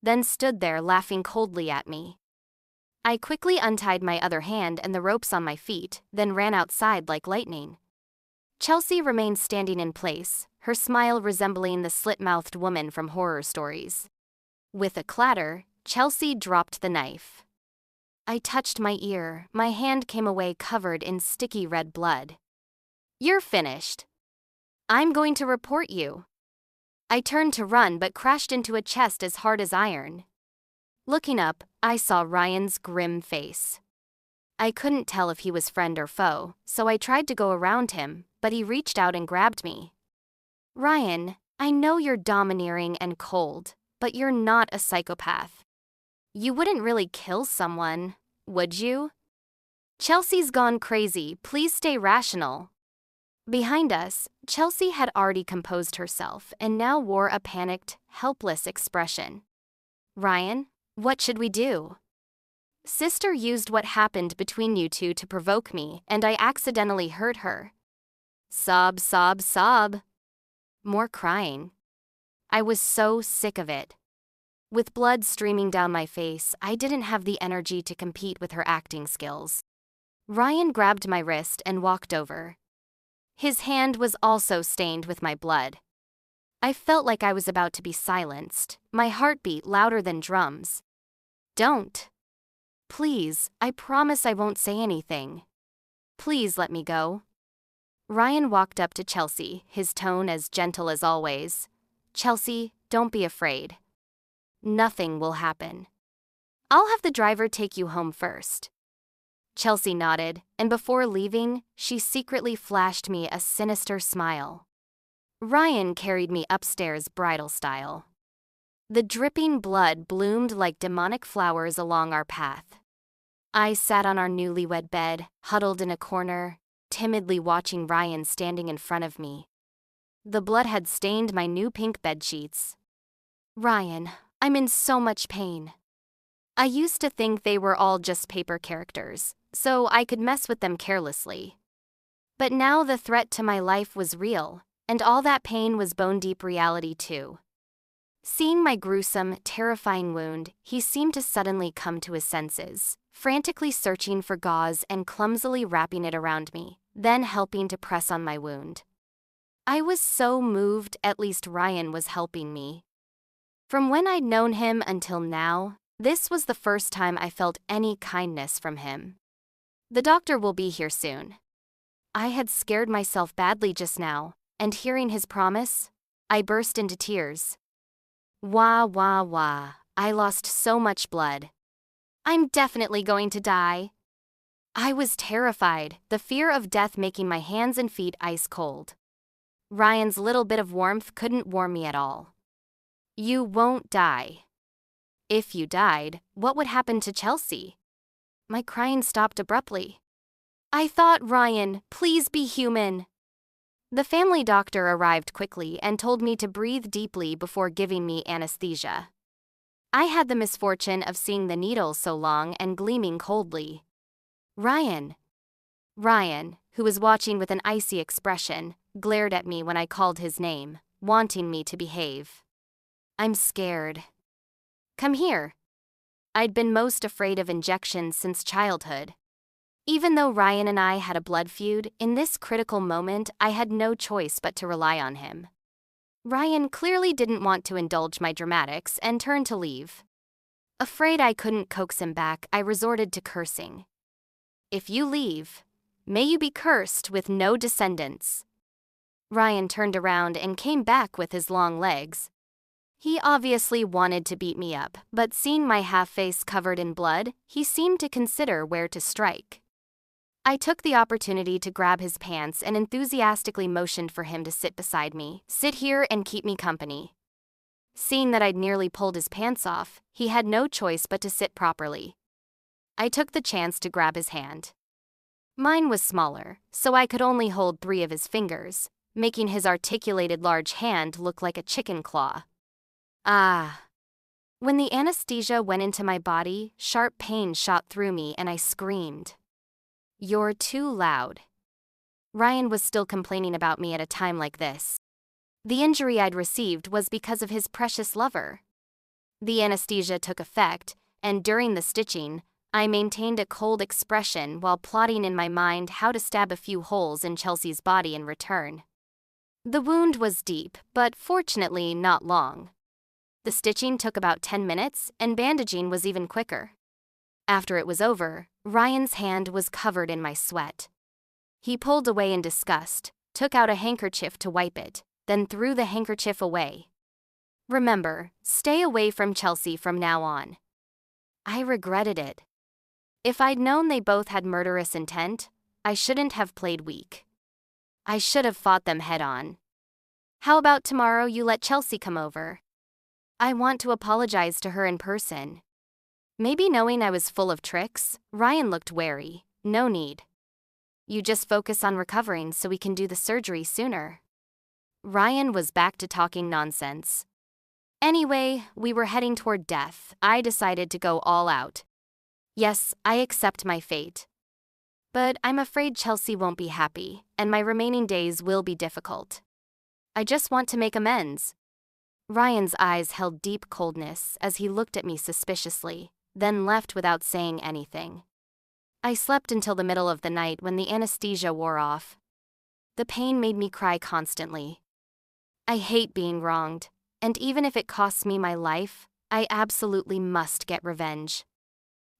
then stood there laughing coldly at me. I quickly untied my other hand and the ropes on my feet, then ran outside like lightning. Chelsea remained standing in place, her smile resembling the slit-mouthed woman from horror stories. With a clatter, Chelsea dropped the knife. I touched my ear, my hand came away covered in sticky red blood. "You're finished. I'm going to report you." I turned to run but crashed into a chest as hard as iron. Looking up, I saw Ryan's grim face. I couldn't tell if he was friend or foe, so I tried to go around him, but he reached out and grabbed me. "Ryan, I know you're domineering and cold, but you're not a psychopath. You wouldn't really kill someone, would you?" "Chelsea's gone crazy, please stay rational." Behind us, Chelsea had already composed herself and now wore a panicked, helpless expression. "Ryan, what should we do?" "Sister used what happened between you two to provoke me, and I accidentally hurt her." Sob, sob, sob. More crying. I was so sick of it. With blood streaming down my face, I didn't have the energy to compete with her acting skills. Ryan grabbed my wrist and walked over. His hand was also stained with my blood. I felt like I was about to be silenced, my heartbeat louder than drums. "Don't. Please, I promise I won't say anything. Please let me go." Ryan walked up to Chelsea, his tone as gentle as always. "Chelsea, don't be afraid. Nothing will happen. I'll have the driver take you home first." Chelsea nodded, and before leaving, she secretly flashed me a sinister smile. Ryan carried me upstairs bridal style. The dripping blood bloomed like demonic flowers along our path. I sat on our newlywed bed, huddled in a corner, timidly watching Ryan standing in front of me. The blood had stained my new pink bedsheets. "Ryan, I'm in so much pain. I used to think they were all just paper characters, so I could mess with them carelessly. But now the threat to my life was real, and all that pain was bone-deep reality too." Seeing my gruesome, terrifying wound, he seemed to suddenly come to his senses, frantically searching for gauze and clumsily wrapping it around me, then helping to press on my wound. I was so moved, at least Ryan was helping me. From when I'd known him until now, this was the first time I felt any kindness from him. "The doctor will be here soon." I had scared myself badly just now, and hearing his promise, I burst into tears. Wah, wah, wah, I lost so much blood. I'm definitely going to die. I was terrified, the fear of death making my hands and feet ice cold. Ryan's little bit of warmth couldn't warm me at all. "You won't die." If you died, what would happen to Chelsea? My crying stopped abruptly. "I thought, Ryan, please be human." The family doctor arrived quickly and told me to breathe deeply before giving me anesthesia. I had the misfortune of seeing the needle so long and gleaming coldly. Ryan, who was watching with an icy expression, glared at me when I called his name, wanting me to behave. "I'm scared." "Come here." I'd been most afraid of injections since childhood. Even though Ryan and I had a blood feud, in this critical moment I had no choice but to rely on him. Ryan clearly didn't want to indulge my dramatics and turned to leave. Afraid I couldn't coax him back, I resorted to cursing. "If you leave, may you be cursed with no descendants." Ryan turned around and came back with his long legs. He obviously wanted to beat me up, but seeing my half-face covered in blood, he seemed to consider where to strike. I took the opportunity to grab his pants and enthusiastically motioned for him to sit beside me, "Sit here and keep me company." Seeing that I'd nearly pulled his pants off, he had no choice but to sit properly. I took the chance to grab his hand. Mine was smaller, so I could only hold 3 of his fingers, making his articulated large hand look like a chicken claw. Ah. When the anesthesia went into my body, sharp pain shot through me and I screamed. "You're too loud." Ryan was still complaining about me at a time like this. The injury I'd received was because of his precious lover. The anesthesia took effect, and during the stitching, I maintained a cold expression while plotting in my mind how to stab a few holes in Chelsea's body in return. The wound was deep, but fortunately not long. The stitching took about 10 minutes, and bandaging was even quicker. After it was over, Ryan's hand was covered in my sweat. He pulled away in disgust, took out a handkerchief to wipe it, then threw the handkerchief away. Remember, stay away from Chelsea from now on. I regretted it. If I'd known they both had murderous intent, I shouldn't have played weak. I should have fought them head-on. How about tomorrow you let Chelsea come over? I want to apologize to her in person. Maybe knowing I was full of tricks, Ryan looked wary. No need. You just focus on recovering so we can do the surgery sooner. Ryan was back to talking nonsense. Anyway, we were heading toward death. I decided to go all out. Yes, I accept my fate. But I'm afraid Chelsea won't be happy, and my remaining days will be difficult. I just want to make amends. Ryan's eyes held deep coldness as he looked at me suspiciously, then left without saying anything. I slept until the middle of the night when the anesthesia wore off. The pain made me cry constantly. I hate being wronged, and even if it costs me my life, I absolutely must get revenge.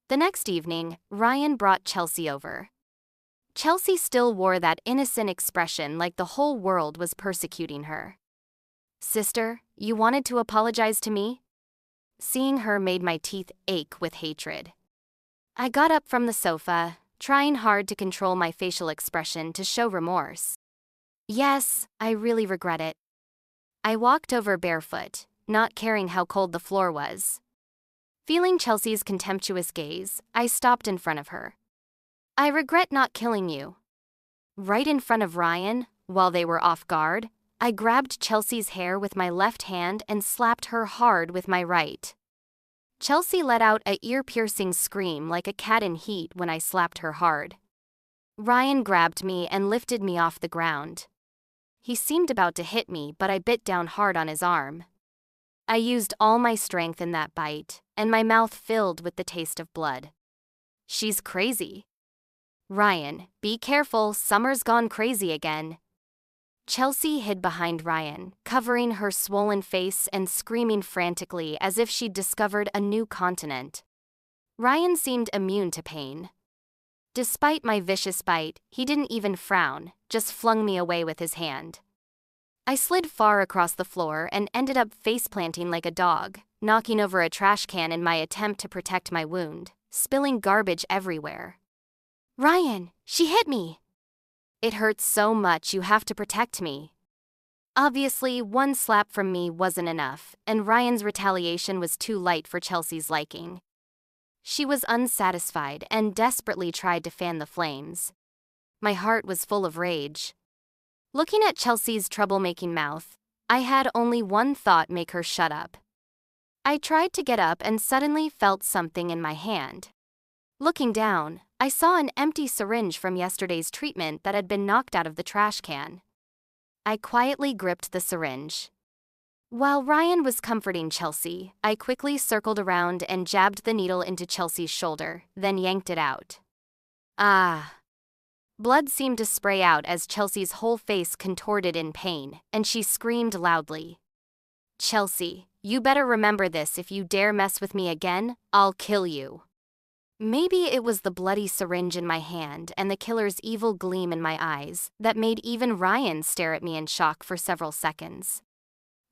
The next evening, Ryan brought Chelsea over. Chelsea still wore that innocent expression like the whole world was persecuting her. Sister, you wanted to apologize to me? Seeing her made my teeth ache with hatred. I got up from the sofa, trying hard to control my facial expression to show remorse. Yes, I really regret it. I walked over barefoot, not caring how cold the floor was. Feeling Chelsea's contemptuous gaze, I stopped in front of her. I regret not killing you. Right in front of Ryan, while they were off guard, I grabbed Chelsea's hair with my left hand and slapped her hard with my right. Chelsea let out a ear-piercing scream like a cat in heat when I slapped her hard. Ryan grabbed me and lifted me off the ground. He seemed about to hit me, but I bit down hard on his arm. I used all my strength in that bite, and my mouth filled with the taste of blood. She's crazy. Ryan, be careful, Summer's gone crazy again. Chelsea hid behind Ryan, covering her swollen face and screaming frantically as if she'd discovered a new continent. Ryan seemed immune to pain. Despite my vicious bite, he didn't even frown, just flung me away with his hand. I slid far across the floor and ended up face-planting like a dog, knocking over a trash can in my attempt to protect my wound, spilling garbage everywhere. Ryan, she hit me! It hurts so much you have to protect me. Obviously, one slap from me wasn't enough, and Ryan's retaliation was too light for Chelsea's liking. She was unsatisfied and desperately tried to fan the flames. My heart was full of rage. Looking at Chelsea's troublemaking mouth, I had only one thought make her shut up. I tried to get up and suddenly felt something in my hand. Looking down, I saw an empty syringe from yesterday's treatment that had been knocked out of the trash can. I quietly gripped the syringe. While Ryan was comforting Chelsea, I quickly circled around and jabbed the needle into Chelsea's shoulder, then yanked it out. Ah! Blood seemed to spray out as Chelsea's whole face contorted in pain, and she screamed loudly. Chelsea, you better remember this. If you dare mess with me again, I'll kill you. Maybe it was the bloody syringe in my hand and the killer's evil gleam in my eyes that made even Ryan stare at me in shock for several seconds.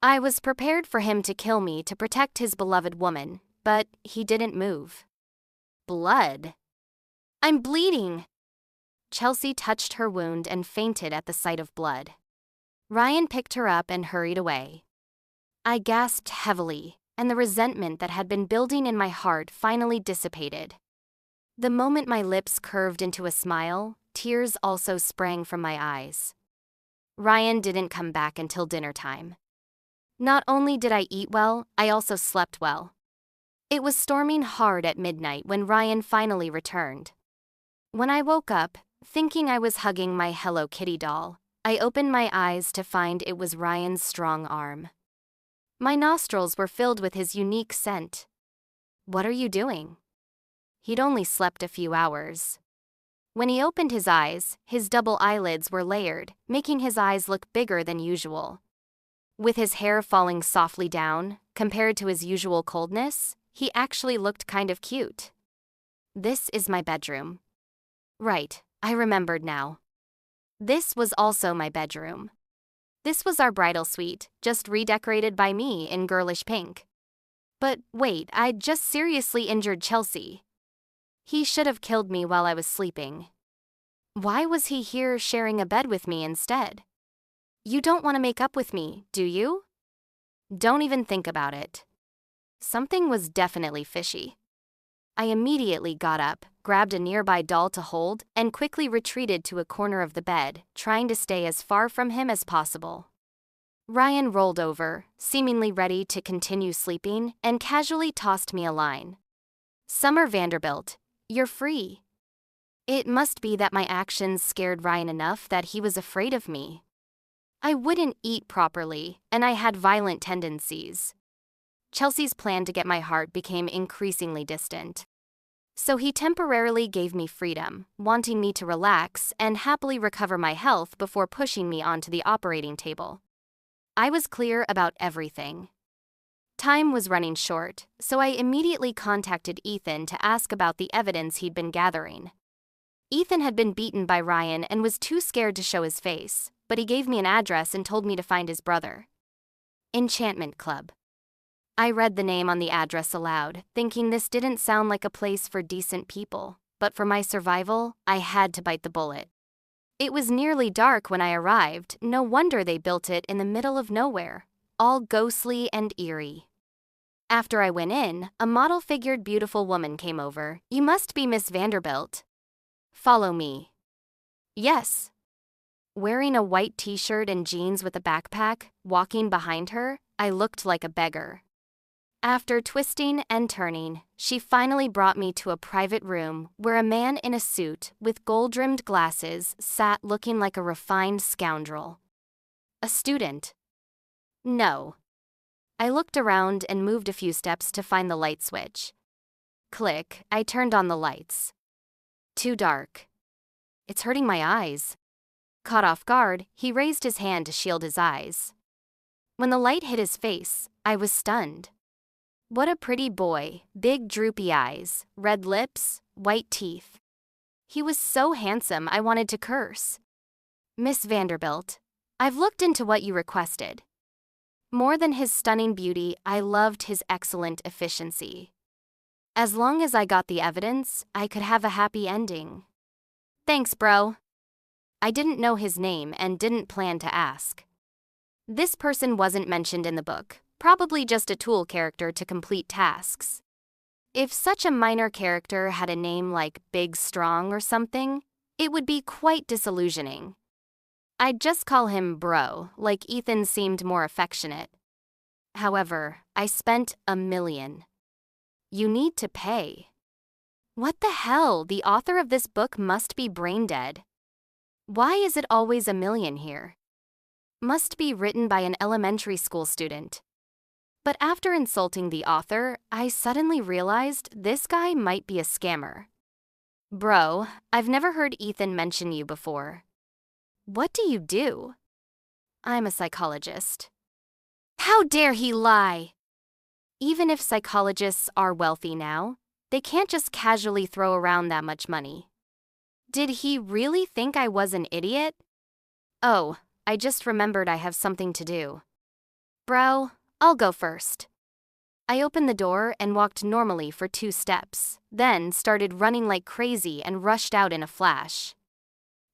I was prepared for him to kill me to protect his beloved woman, but he didn't move. Blood. I'm bleeding. Chelsea touched her wound and fainted at the sight of blood. Ryan picked her up and hurried away. I gasped heavily, and the resentment that had been building in my heart finally dissipated. The moment my lips curved into a smile, tears also sprang from my eyes. Ryan didn't come back until dinner time. Not only did I eat well, I also slept well. It was storming hard at midnight when Ryan finally returned. When I woke up, thinking I was hugging my Hello Kitty doll, I opened my eyes to find it was Ryan's strong arm. My nostrils were filled with his unique scent. What are you doing? he'd only slept a few hours. When he opened his eyes, his double eyelids were layered, making his eyes look bigger than usual. With his hair falling softly down, compared to his usual coldness, he actually looked kind of cute. This is my bedroom. Right, I remembered now. This was also my bedroom. This was our bridal suite, just redecorated by me in girlish pink. But wait, I'd just seriously injured Chelsea. He should have killed me while I was sleeping. Why was he here sharing a bed with me instead? You don't want to make up with me, do you? Don't even think about it. Something was definitely fishy. I immediately got up, grabbed a nearby doll to hold, and quickly retreated to a corner of the bed, trying to stay as far from him as possible. Ryan rolled over, seemingly ready to continue sleeping, and casually tossed me a line. "Summer Vanderbilt, you're free." It must be that my actions scared Ryan enough that he was afraid of me. I wouldn't eat properly, and I had violent tendencies. Chelsea's plan to get my heart became increasingly distant. So he temporarily gave me freedom, wanting me to relax and happily recover my health before pushing me onto the operating table. I was clear about everything. Time was running short, so I immediately contacted Ethan to ask about the evidence he'd been gathering. Ethan had been beaten by Ryan and was too scared to show his face, but he gave me an address and told me to find his brother. Enchantment Club. I read the name on the address aloud, thinking this didn't sound like a place for decent people, but for my survival, I had to bite the bullet. It was nearly dark when I arrived, no wonder they built it in the middle of nowhere, all ghostly and eerie. After I went in, a model-figured beautiful woman came over. "You must be Miss Vanderbilt. Follow me." Yes. Wearing a white t-shirt and jeans with a backpack, walking behind her, I looked like a beggar. After twisting and turning, she finally brought me to a private room where a man in a suit with gold-rimmed glasses sat looking like a refined scoundrel. A student? No. I looked around and moved a few steps to find the light switch. Click, I turned on the lights. Too dark. It's hurting my eyes. Caught off guard, he raised his hand to shield his eyes. When the light hit his face, I was stunned. What a pretty boy, big droopy eyes, red lips, white teeth. He was so handsome I wanted to curse. "Miss Vanderbilt, I've looked into what you requested." More than his stunning beauty, I loved his excellent efficiency. As long as I got the evidence, I could have a happy ending. Thanks, bro. I didn't know his name and didn't plan to ask. This person wasn't mentioned in the book. Probably just a tool character to complete tasks. If such a minor character had a name like Big Strong or something, it would be quite disillusioning. I'd just call him Bro, like Ethan seemed more affectionate. However, I spent $1 million. You need to pay. What the hell? The author of this book must be brain dead. Why is it always $1 million here? Must be written by an elementary school student. But after insulting the author, I suddenly realized this guy might be a scammer. Bro, I've never heard Ethan mention you before. What do you do? I'm a psychologist. How dare he lie? Even if psychologists are wealthy now, they can't just casually throw around that much money. Did he really think I was an idiot? Oh, I just remembered I have something to do. Bro, I'll go first. I opened the door and walked normally for 2 steps, then started running like crazy and rushed out in a flash.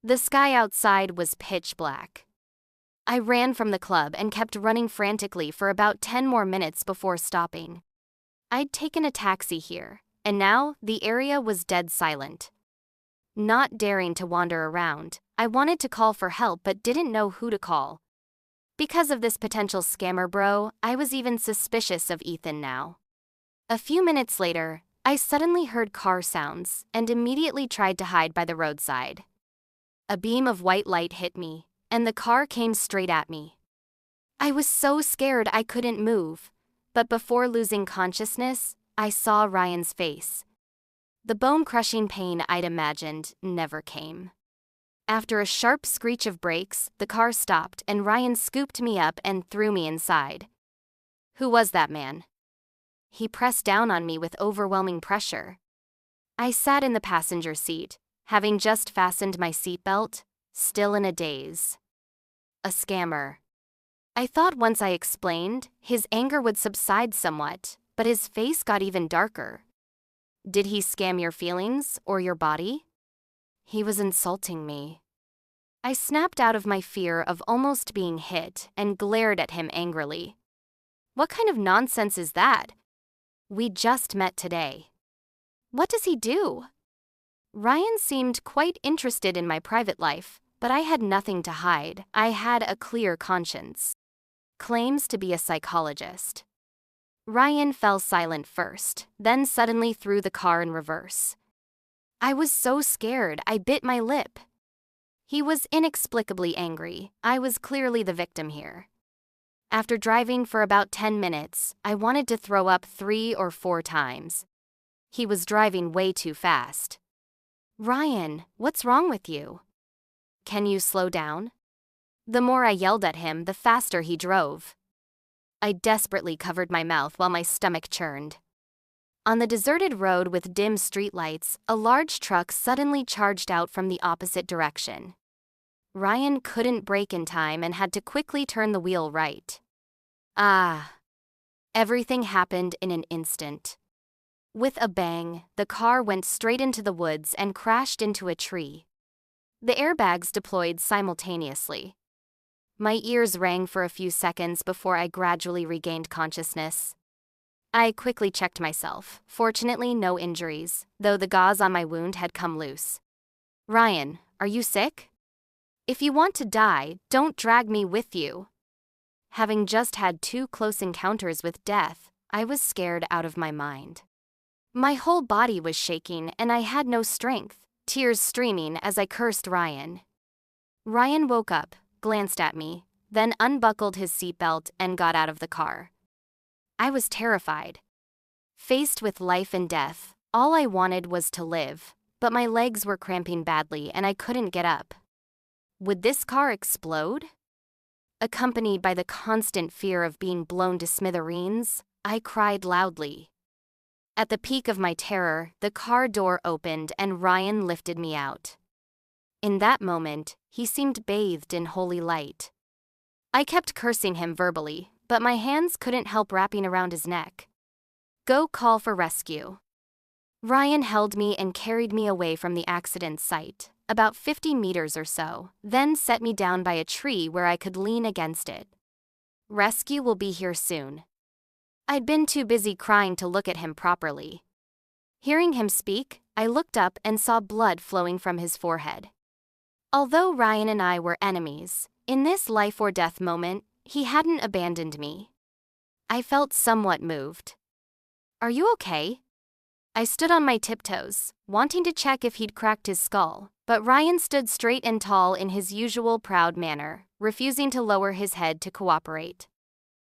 The sky outside was pitch black. I ran from the club and kept running frantically for about 10 more minutes before stopping. I'd taken a taxi here, and now the area was dead silent. Not daring to wander around, I wanted to call for help but didn't know who to call. Because of this potential scammer bro, I was even suspicious of Ethan now. A few minutes later, I suddenly heard car sounds and immediately tried to hide by the roadside. A beam of white light hit me, and the car came straight at me. I was so scared I couldn't move, but before losing consciousness, I saw Ryan's face. The bone-crushing pain I'd imagined never came. After a sharp screech of brakes, the car stopped and Ryan scooped me up and threw me inside. Who was that man? He pressed down on me with overwhelming pressure. I sat in the passenger seat, having just fastened my seatbelt, still in a daze. A scammer. I thought once I explained, his anger would subside somewhat, but his face got even darker. Did he scam your feelings or your body? He was insulting me. I snapped out of my fear of almost being hit and glared at him angrily. What kind of nonsense is that? We just met today. What does he do? Ryan seemed quite interested in my private life, but I had nothing to hide. I had a clear conscience. Claims to be a psychologist. Ryan fell silent first, then suddenly threw the car in reverse. I was so scared I bit my lip. He was inexplicably angry. I was clearly the victim here. After driving for about 10 minutes, I wanted to throw up 3 or 4 times. He was driving way too fast. Ryan, what's wrong with you? Can you slow down? The more I yelled at him, the faster he drove. I desperately covered my mouth while my stomach churned. On the deserted road with dim streetlights, a large truck suddenly charged out from the opposite direction. Ryan couldn't brake in time and had to quickly turn the wheel right. Everything happened in an instant. With a bang, the car went straight into the woods and crashed into a tree. The airbags deployed simultaneously. My ears rang for a few seconds before I gradually regained consciousness. I quickly checked myself. Fortunately, no injuries, though the gauze on my wound had come loose. Ryan, are you sick? If you want to die, don't drag me with you. Having just had 2 close encounters with death, I was scared out of my mind. My whole body was shaking and I had no strength, tears streaming as I cursed Ryan. Ryan woke up, glanced at me, then unbuckled his seatbelt and got out of the car. I was terrified. Faced with life and death, all I wanted was to live, but my legs were cramping badly and I couldn't get up. Would this car explode? Accompanied by the constant fear of being blown to smithereens, I cried loudly. At the peak of my terror, the car door opened and Ryan lifted me out. In that moment, he seemed bathed in holy light. I kept cursing him verbally, but my hands couldn't help wrapping around his neck. Go call for rescue. Ryan held me and carried me away from the accident site, about 50 meters or so, then set me down by a tree where I could lean against it. Rescue will be here soon. I'd been too busy crying to look at him properly. Hearing him speak, I looked up and saw blood flowing from his forehead. Although Ryan and I were enemies, in this life or death moment, he hadn't abandoned me. I felt somewhat moved. Are you okay? I stood on my tiptoes, wanting to check if he'd cracked his skull, but Ryan stood straight and tall in his usual proud manner, refusing to lower his head to cooperate.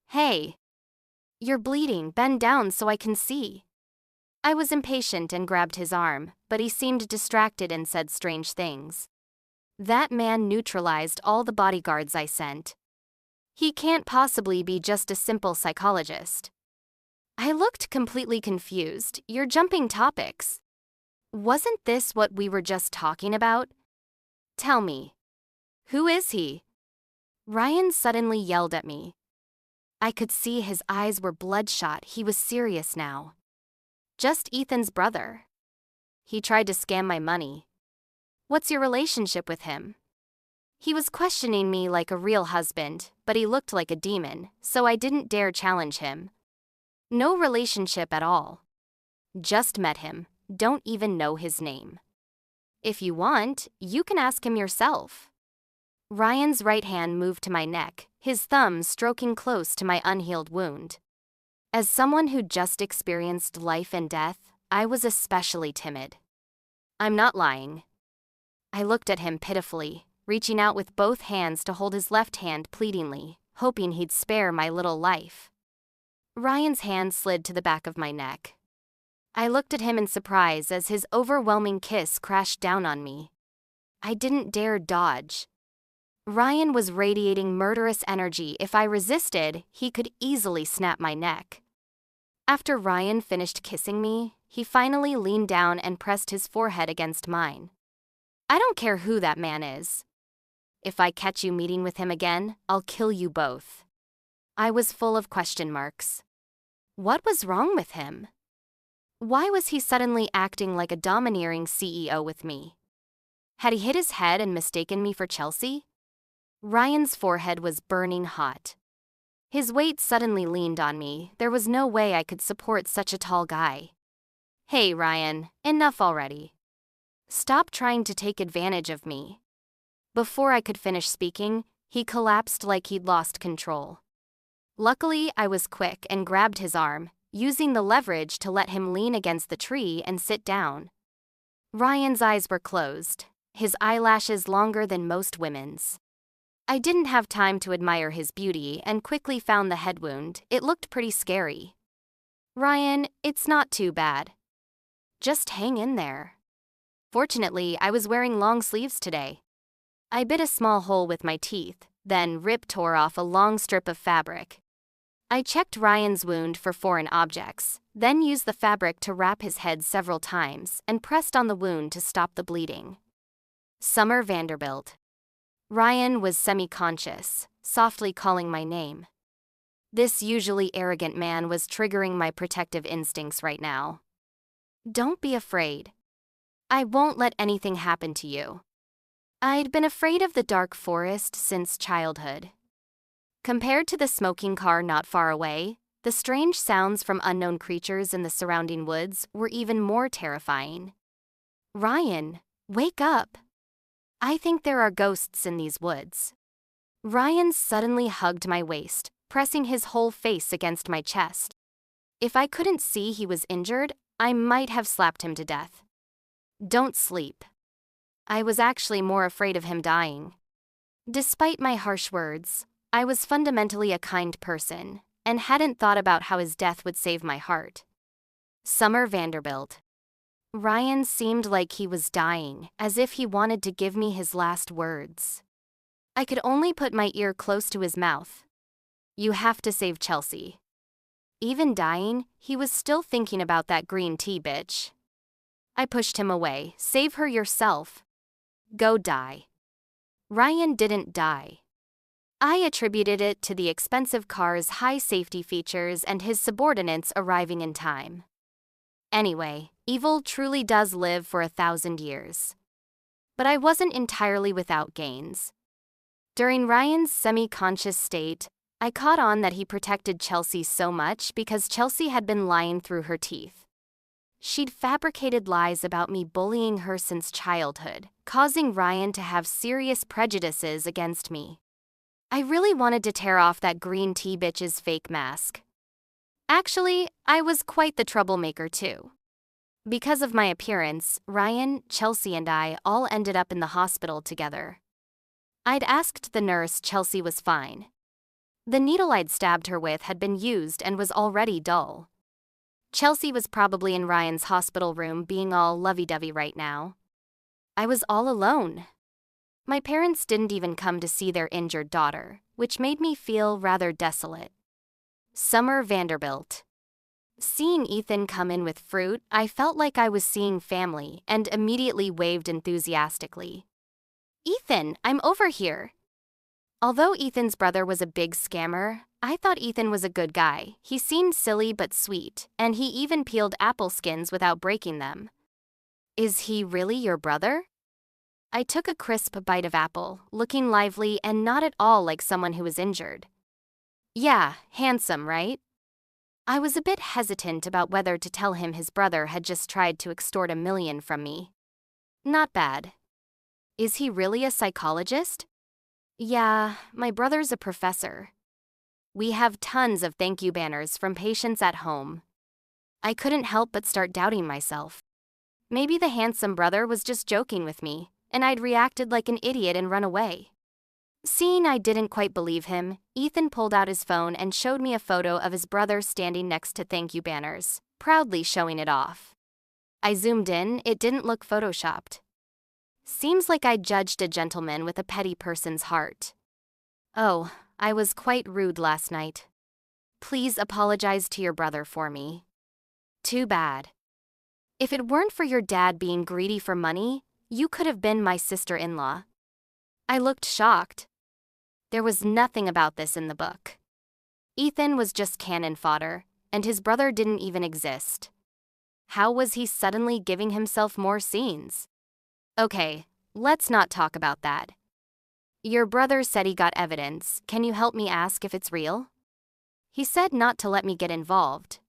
Hey! You're bleeding, bend down so I can see. I was impatient and grabbed his arm, but he seemed distracted and said strange things. That man neutralized all the bodyguards I sent. He can't possibly be just a simple psychologist. I looked completely confused. You're jumping topics. Wasn't this what we were just talking about? Tell me. Who is he? Ryan suddenly yelled at me. I could see his eyes were bloodshot. He was serious now. Just Ethan's brother. He tried to scam my money. What's your relationship with him? He was questioning me like a real husband, but he looked like a demon, so I didn't dare challenge him. No relationship at all. Just met him, don't even know his name. If you want, you can ask him yourself. Ryan's right hand moved to my neck, his thumb stroking close to my unhealed wound. As someone who'd just experienced life and death, I was especially timid. I'm not lying. I looked at him pitifully, reaching out with both hands to hold his left hand pleadingly, hoping he'd spare my little life. Ryan's hand slid to the back of my neck. I looked at him in surprise as his overwhelming kiss crashed down on me. I didn't dare dodge. Ryan was radiating murderous energy. If I resisted, he could easily snap my neck. After Ryan finished kissing me, he finally leaned down and pressed his forehead against mine. I don't care who that man is. If I catch you meeting with him again, I'll kill you both. I was full of question marks. What was wrong with him? Why was he suddenly acting like a domineering CEO with me? Had he hit his head and mistaken me for Chelsea? Ryan's forehead was burning hot. His weight suddenly leaned on me. There was no way I could support such a tall guy. Hey, Ryan, enough already. Stop trying to take advantage of me. Before I could finish speaking, he collapsed like he'd lost control. Luckily, I was quick and grabbed his arm, using the leverage to let him lean against the tree and sit down. Ryan's eyes were closed, his eyelashes longer than most women's. I didn't have time to admire his beauty and quickly found the head wound. It looked pretty scary. Ryan, it's not too bad. Just hang in there. Fortunately, I was wearing long sleeves today. I bit a small hole with my teeth, then tore off a long strip of fabric. I checked Ryan's wound for foreign objects, then used the fabric to wrap his head several times and pressed on the wound to stop the bleeding. Summer Vanderbilt. Ryan was semi-conscious, softly calling my name. This usually arrogant man was triggering my protective instincts right now. Don't be afraid. I won't let anything happen to you. I'd been afraid of the dark forest since childhood. Compared to the smoking car not far away, the strange sounds from unknown creatures in the surrounding woods were even more terrifying. Ryan, wake up. I think there are ghosts in these woods. Ryan suddenly hugged my waist, pressing his whole face against my chest. If I couldn't see he was injured, I might have slapped him to death. Don't sleep. I was actually more afraid of him dying. Despite my harsh words, I was fundamentally a kind person and hadn't thought about how his death would save my heart. Summer Vanderbilt. Ryan seemed like he was dying, as if he wanted to give me his last words. I could only put my ear close to his mouth. You have to save Chelsea. Even dying, he was still thinking about that green tea bitch. I pushed him away. Save her yourself. Go die. Ryan didn't die. I attributed it to the expensive car's high safety features and his subordinates arriving in time. Anyway, evil truly does live for 1,000 years. But I wasn't entirely without gains. During Ryan's semi-conscious state, I caught on that he protected Chelsea so much because Chelsea had been lying through her teeth. She'd fabricated lies about me bullying her since childhood, causing Ryan to have serious prejudices against me. I really wanted to tear off that green tea bitch's fake mask. Actually, I was quite the troublemaker too. Because of my appearance, Ryan, Chelsea, and I all ended up in the hospital together. I'd asked the nurse Chelsea was fine. The needle I'd stabbed her with had been used and was already dull. Chelsea was probably in Ryan's hospital room being all lovey-dovey right now. I was all alone. My parents didn't even come to see their injured daughter, which made me feel rather desolate. Summer Vanderbilt. Seeing Ethan come in with fruit, I felt like I was seeing family and immediately waved enthusiastically. Ethan, I'm over here. Although Ethan's brother was a big scammer, I thought Ethan was a good guy. He seemed silly but sweet, and he even peeled apple skins without breaking them. Is he really your brother? I took a crisp bite of apple, looking lively and not at all like someone who was injured. Yeah, handsome, right? I was a bit hesitant about whether to tell him his brother had just tried to extort $1 million from me. Not bad. Is he really a psychologist? Yeah, my brother's a professor. We have tons of thank you banners from patients at home. I couldn't help but start doubting myself. Maybe the handsome brother was just joking with me, and I'd reacted like an idiot and run away. Seeing I didn't quite believe him, Ethan pulled out his phone and showed me a photo of his brother standing next to thank you banners, proudly showing it off. I zoomed in, it didn't look photoshopped. Seems like I judged a gentleman with a petty person's heart. Oh, I was quite rude last night. Please apologize to your brother for me. Too bad. If it weren't for your dad being greedy for money, you could have been my sister-in-law. I looked shocked. There was nothing about this in the book. Ethan was just cannon fodder, and his brother didn't even exist. How was he suddenly giving himself more scenes? Okay, let's not talk about that. Your brother said he got evidence. Can you help me ask if it's real? He said not to let me get involved.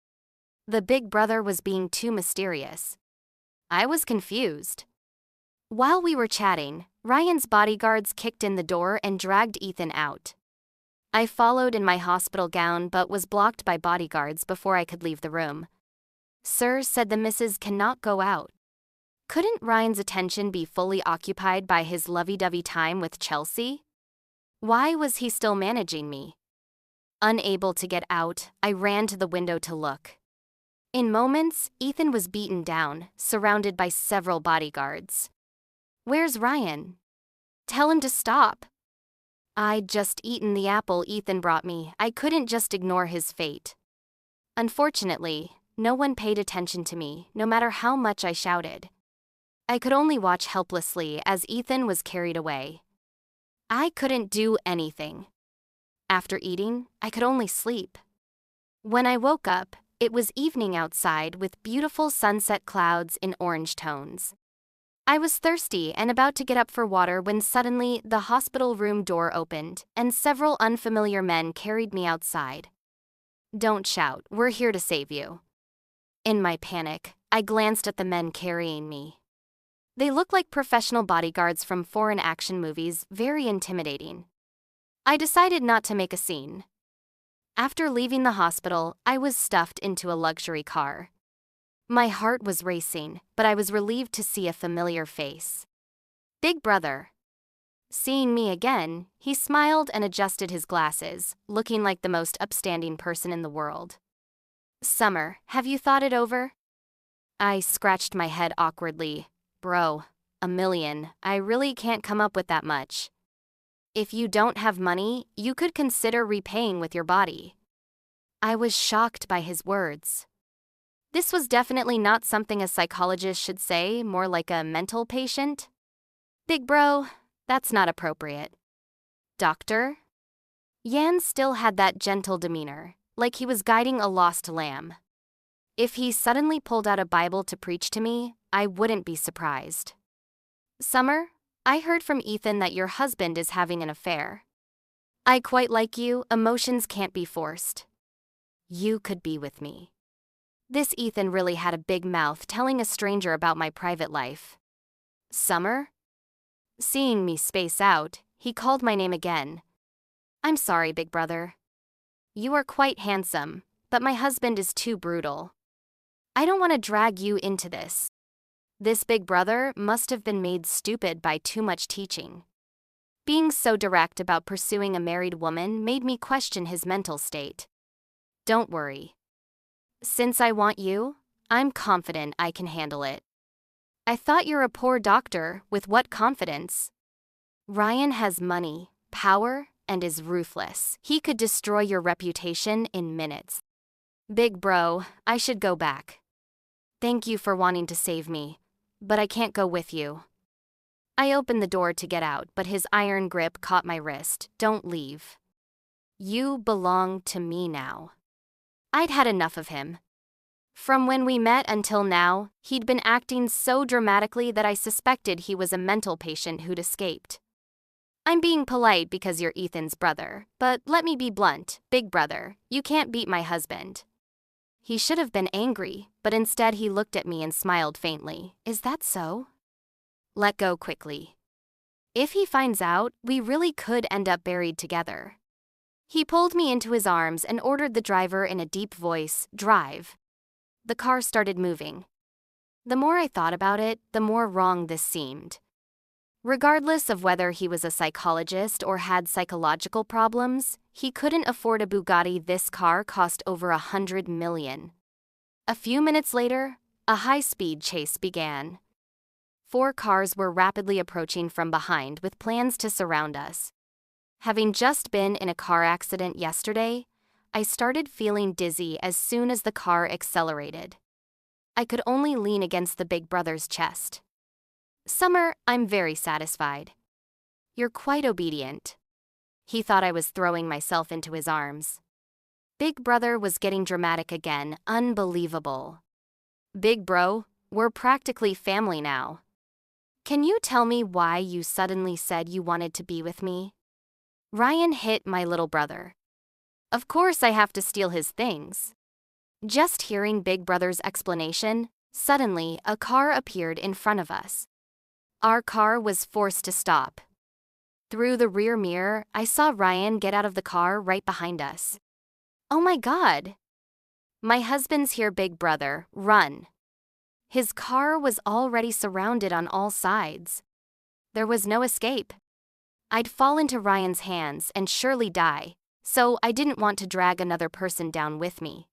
The big brother was being too mysterious. I was confused. While we were chatting, Ryan's bodyguards kicked in the door and dragged Ethan out. I followed in my hospital gown but was blocked by bodyguards before I could leave the room. Sir said the missus cannot go out. Couldn't Ryan's attention be fully occupied by his lovey-dovey time with Chelsea? Why was he still managing me? Unable to get out, I ran to the window to look. In moments, Ethan was beaten down, surrounded by several bodyguards. Where's Ryan? Tell him to stop. I'd just eaten the apple Ethan brought me. I couldn't just ignore his fate. Unfortunately, no one paid attention to me, no matter how much I shouted. I could only watch helplessly as Ethan was carried away. I couldn't do anything. After eating, I could only sleep. When I woke up, it was evening outside with beautiful sunset clouds in orange tones. I was thirsty and about to get up for water when suddenly the hospital room door opened and several unfamiliar men carried me outside. Don't shout, we're here to save you. In my panic, I glanced at the men carrying me. They looked like professional bodyguards from foreign action movies, very intimidating. I decided not to make a scene. After leaving the hospital, I was stuffed into a luxury car. My heart was racing, but I was relieved to see a familiar face. Big Brother. Seeing me again, he smiled and adjusted his glasses, looking like the most upstanding person in the world. Summer, have you thought it over? I scratched my head awkwardly. Bro, $1 million. I really can't come up with that much. If you don't have money, you could consider repaying with your body. I was shocked by his words. This was definitely not something a psychologist should say, more like a mental patient. Big bro, that's not appropriate. Doctor? Yan still had that gentle demeanor, like he was guiding a lost lamb. If he suddenly pulled out a Bible to preach to me, I wouldn't be surprised. Summer, I heard from Ethan that your husband is having an affair. I quite like you, emotions can't be forced. You could be with me. This Ethan really had a big mouth telling a stranger about my private life. Summer? Seeing me space out, he called my name again. I'm sorry, big brother. You are quite handsome, but my husband is too brutal. I don't want to drag you into this. This big brother must have been made stupid by too much teaching. Being so direct about pursuing a married woman made me question his mental state. Don't worry. Since I want you, I'm confident I can handle it. I thought you're a poor doctor, with what confidence? Ryan has money, power, and is ruthless. He could destroy your reputation in minutes. Big bro, I should go back. Thank you for wanting to save me, but I can't go with you. I opened the door to get out, but his iron grip caught my wrist. Don't leave. You belong to me now. I'd had enough of him. From when we met until now, he'd been acting so dramatically that I suspected he was a mental patient who'd escaped. I'm being polite because you're Ethan's brother, but let me be blunt, big brother, you can't beat my husband. He should have been angry, but instead he looked at me and smiled faintly. Is that so? Let go quickly. If he finds out, we really could end up buried together. He pulled me into his arms and ordered the driver in a deep voice, drive. The car started moving. The more I thought about it, the more wrong this seemed. Regardless of whether he was a psychologist or had psychological problems, he couldn't afford a Bugatti. This car cost over $100 million. A few minutes later, A high-speed chase began. 4 cars were rapidly approaching from behind with plans to surround us. Having just been in a car accident yesterday, I started feeling dizzy as soon as the car accelerated. I could only lean against the big brother's chest. "Summer, I'm very satisfied. You're quite obedient." He thought I was throwing myself into his arms. Big brother was getting dramatic again. Unbelievable. "Big bro, we're practically family now. Can you tell me why you suddenly said you wanted to be with me?" Ryan hit my little brother. Of course I have to steal his things. Just hearing Big Brother's explanation, suddenly a car appeared in front of us. Our car was forced to stop. Through the rear mirror, I saw Ryan get out of the car right behind us. "Oh my God. My husband's here, Big Brother, run." His car was already surrounded on all sides. There was no escape. I'd fall into Ryan's hands and surely die, so I didn't want to drag another person down with me.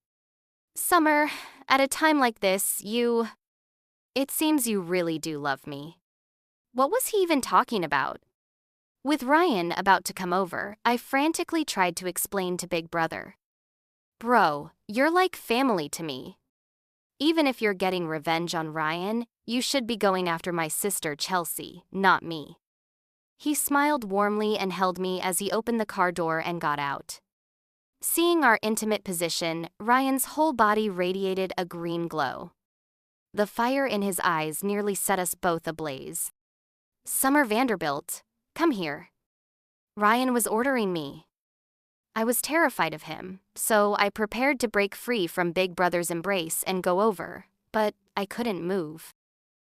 "Summer, at a time like this, it seems you really do love me." What was he even talking about? With Ryan about to come over, I frantically tried to explain to Big Brother. "Bro, you're like family to me. Even if you're getting revenge on Ryan, you should be going after my sister Chelsea, not me." He smiled warmly and held me as he opened the car door and got out. Seeing our intimate position, Ryan's whole body radiated a green glow. The fire in his eyes nearly set us both ablaze. "Summer Vanderbilt, come here." Ryan was ordering me. I was terrified of him, so I prepared to break free from Big Brother's embrace and go over, but I couldn't move.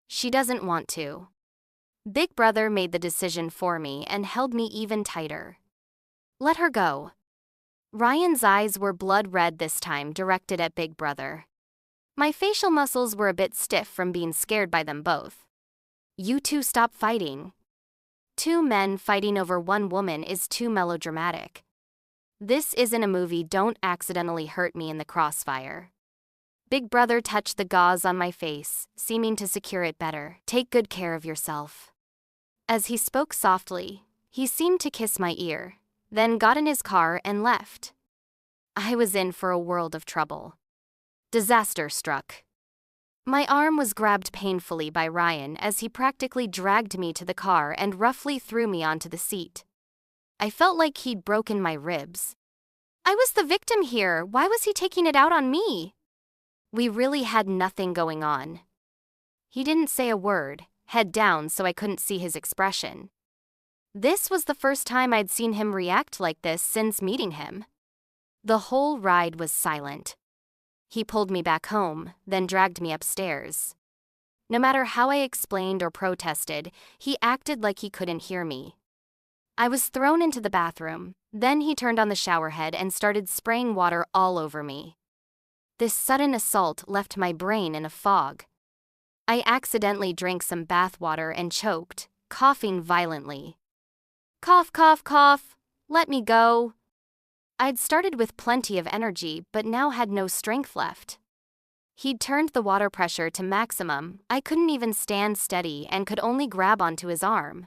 "She doesn't want to." Big Brother made the decision for me and held me even tighter. "Let her go." Ryan's eyes were blood red this time, directed at Big Brother. My facial muscles were a bit stiff from being scared by them both. "You two stop fighting." 2 men fighting over 1 woman is too melodramatic. This isn't a movie. Don't accidentally hurt me in the crossfire. Big Brother touched the gauze on my face, seeming to secure it better. "Take good care of yourself." As he spoke softly, he seemed to kiss my ear, then got in his car and left. I was in for a world of trouble. Disaster struck. My arm was grabbed painfully by Ryan as he practically dragged me to the car and roughly threw me onto the seat. I felt like he'd broken my ribs. I was the victim here. Why was he taking it out on me? We really had nothing going on. He didn't say a word, head down so I couldn't see his expression. This was the first time I'd seen him react like this since meeting him. The whole ride was silent. He pulled me back home, then dragged me upstairs. No matter how I explained or protested, he acted like he couldn't hear me. I was thrown into the bathroom, then he turned on the shower head and started spraying water all over me. This sudden assault left my brain in a fog. I accidentally drank some bath water and choked, coughing violently. "Cough, cough, cough. Let me go." I'd started with plenty of energy, but now had no strength left. He'd turned the water pressure to maximum. I couldn't even stand steady and could only grab onto his arm.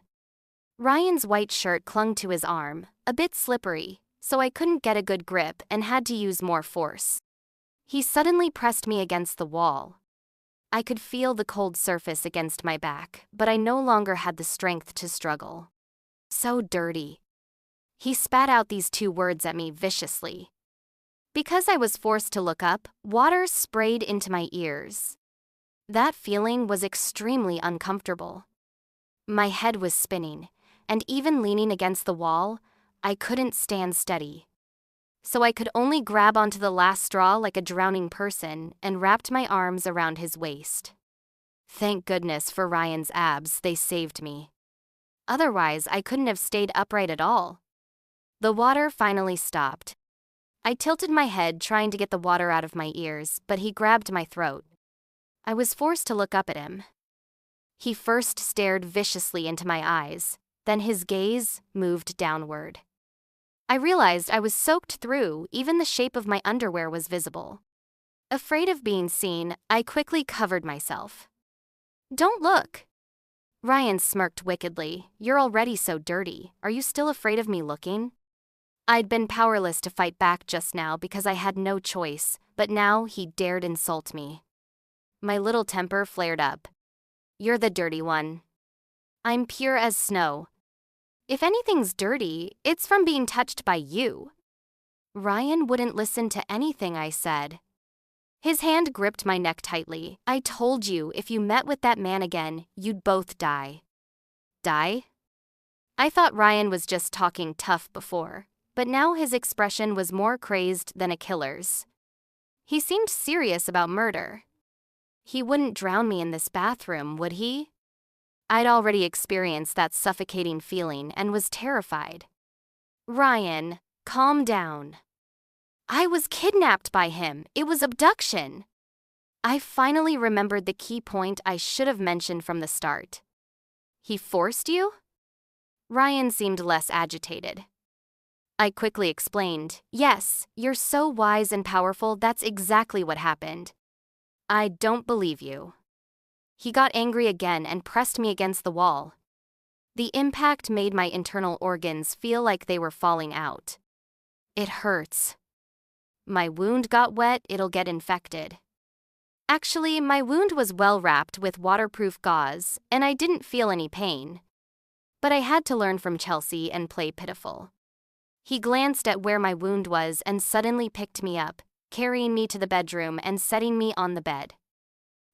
Ryan's white shirt clung to his arm, a bit slippery, so I couldn't get a good grip and had to use more force. He suddenly pressed me against the wall. I could feel the cold surface against my back, but I no longer had the strength to struggle. "So dirty." He spat out these 2 words at me viciously. Because I was forced to look up, water sprayed into my ears. That feeling was extremely uncomfortable. My head was spinning, and even leaning against the wall, I couldn't stand steady. So I could only grab onto the last straw like a drowning person and wrapped my arms around his waist. Thank goodness for Ryan's abs, they saved me. Otherwise, I couldn't have stayed upright at all. The water finally stopped. I tilted my head trying to get the water out of my ears, but he grabbed my throat. I was forced to look up at him. He first stared viciously into my eyes, then his gaze moved downward. I realized I was soaked through, even the shape of my underwear was visible. Afraid of being seen, I quickly covered myself. Don't look. Ryan smirked wickedly. You're already so dirty. Are you still afraid of me looking? I'd been powerless to fight back just now because I had no choice, but now he dared insult me. My little temper flared up. You're the dirty one. I'm pure as snow. If anything's dirty, it's from being touched by you. Ryan wouldn't listen to anything I said. His hand gripped my neck tightly. I told you if you met with that man again, you'd both die. Die? I thought Ryan was just talking tough before, but now his expression was more crazed than a killer's. He seemed serious about murder. He wouldn't drown me in this bathroom, would he? I'd already experienced that suffocating feeling and was terrified. Ryan, calm down. I was kidnapped by him. It was abduction. I finally remembered the key point I should have mentioned from the start. He forced you? Ryan seemed less agitated. I quickly explained, yes, you're so wise and powerful, that's exactly what happened. I don't believe you. He got angry again and pressed me against the wall. The impact made my internal organs feel like they were falling out. It hurts. My wound got wet, it'll get infected. Actually, my wound was well wrapped with waterproof gauze, and I didn't feel any pain. But I had to learn from Chelsea and play pitiful. He glanced at where my wound was and suddenly picked me up, carrying me to the bedroom and setting me on the bed.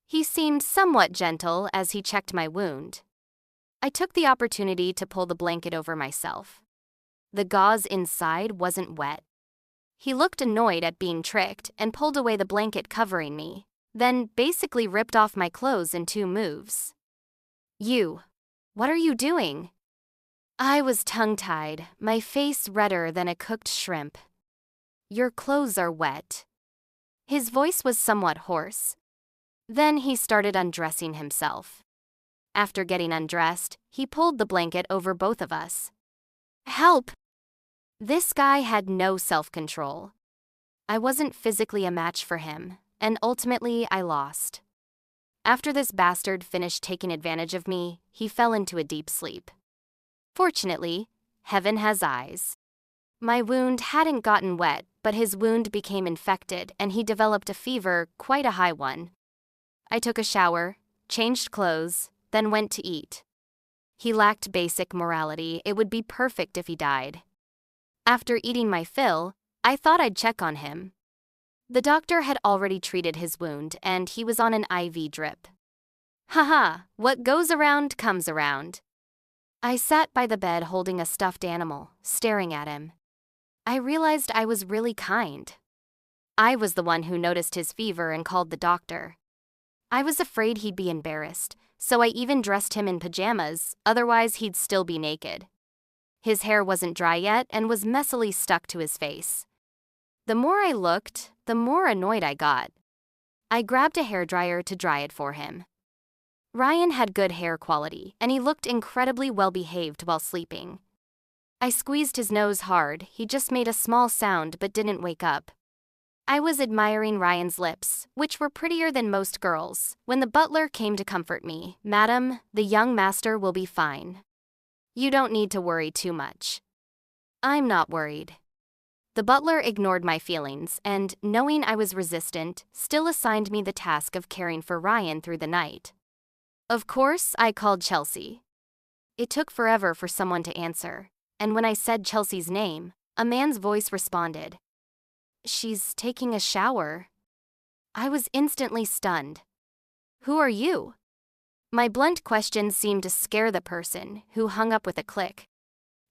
He seemed somewhat gentle as he checked my wound. I took the opportunity to pull the blanket over myself. The gauze inside wasn't wet. He looked annoyed at being tricked and pulled away the blanket covering me, then basically ripped off my clothes in 2 moves. You, what are you doing? I was tongue-tied, my face redder than a cooked shrimp. Your clothes are wet. His voice was somewhat hoarse. Then he started undressing himself. After getting undressed, he pulled the blanket over both of us. Help! This guy had no self-control. I wasn't physically a match for him, and ultimately I lost. After this bastard finished taking advantage of me, he fell into a deep sleep. Fortunately, heaven has eyes. My wound hadn't gotten wet, but his wound became infected and he developed a fever, quite a high one. I took a shower, changed clothes, then went to eat. He lacked basic morality. It would be perfect if he died. After eating my fill, I thought I'd check on him. The doctor had already treated his wound and he was on an IV drip. Haha, what goes around comes around. I sat by the bed holding a stuffed animal, staring at him. I realized I was really kind. I was the one who noticed his fever and called the doctor. I was afraid he'd be embarrassed, so I even dressed him in pajamas, otherwise he'd still be naked. His hair wasn't dry yet and was messily stuck to his face. The more I looked, the more annoyed I got. I grabbed a hairdryer to dry it for him. Ryan had good hair quality, and he looked incredibly well-behaved while sleeping. I squeezed his nose hard. He just made a small sound but didn't wake up. I was admiring Ryan's lips, which were prettier than most girls, when the butler came to comfort me. Madam, the young master will be fine. You don't need to worry too much. I'm not worried. The butler ignored my feelings and, knowing I was resistant, still assigned me the task of caring for Ryan through the night. Of course, I called Chelsea. It took forever for someone to answer, and when I said Chelsea's name, a man's voice responded. She's taking a shower. I was instantly stunned. Who are you? My blunt question seemed to scare the person, who hung up with a click.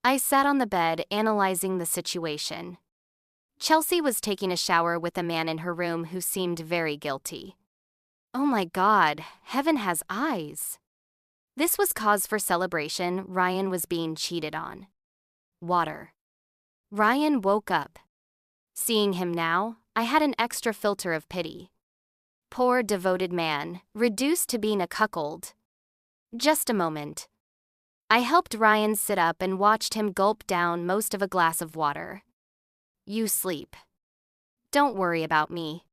I sat on the bed analyzing the situation. Chelsea was taking a shower with a man in her room who seemed very guilty. Oh my God, heaven has eyes. This was cause for celebration. Ryan was being cheated on. Water. Ryan woke up. Seeing him now, I had an extra filter of pity. Poor devoted man, reduced to being a cuckold. Just a moment. I helped Ryan sit up and watched him gulp down most of a glass of water. You sleep. Don't worry about me.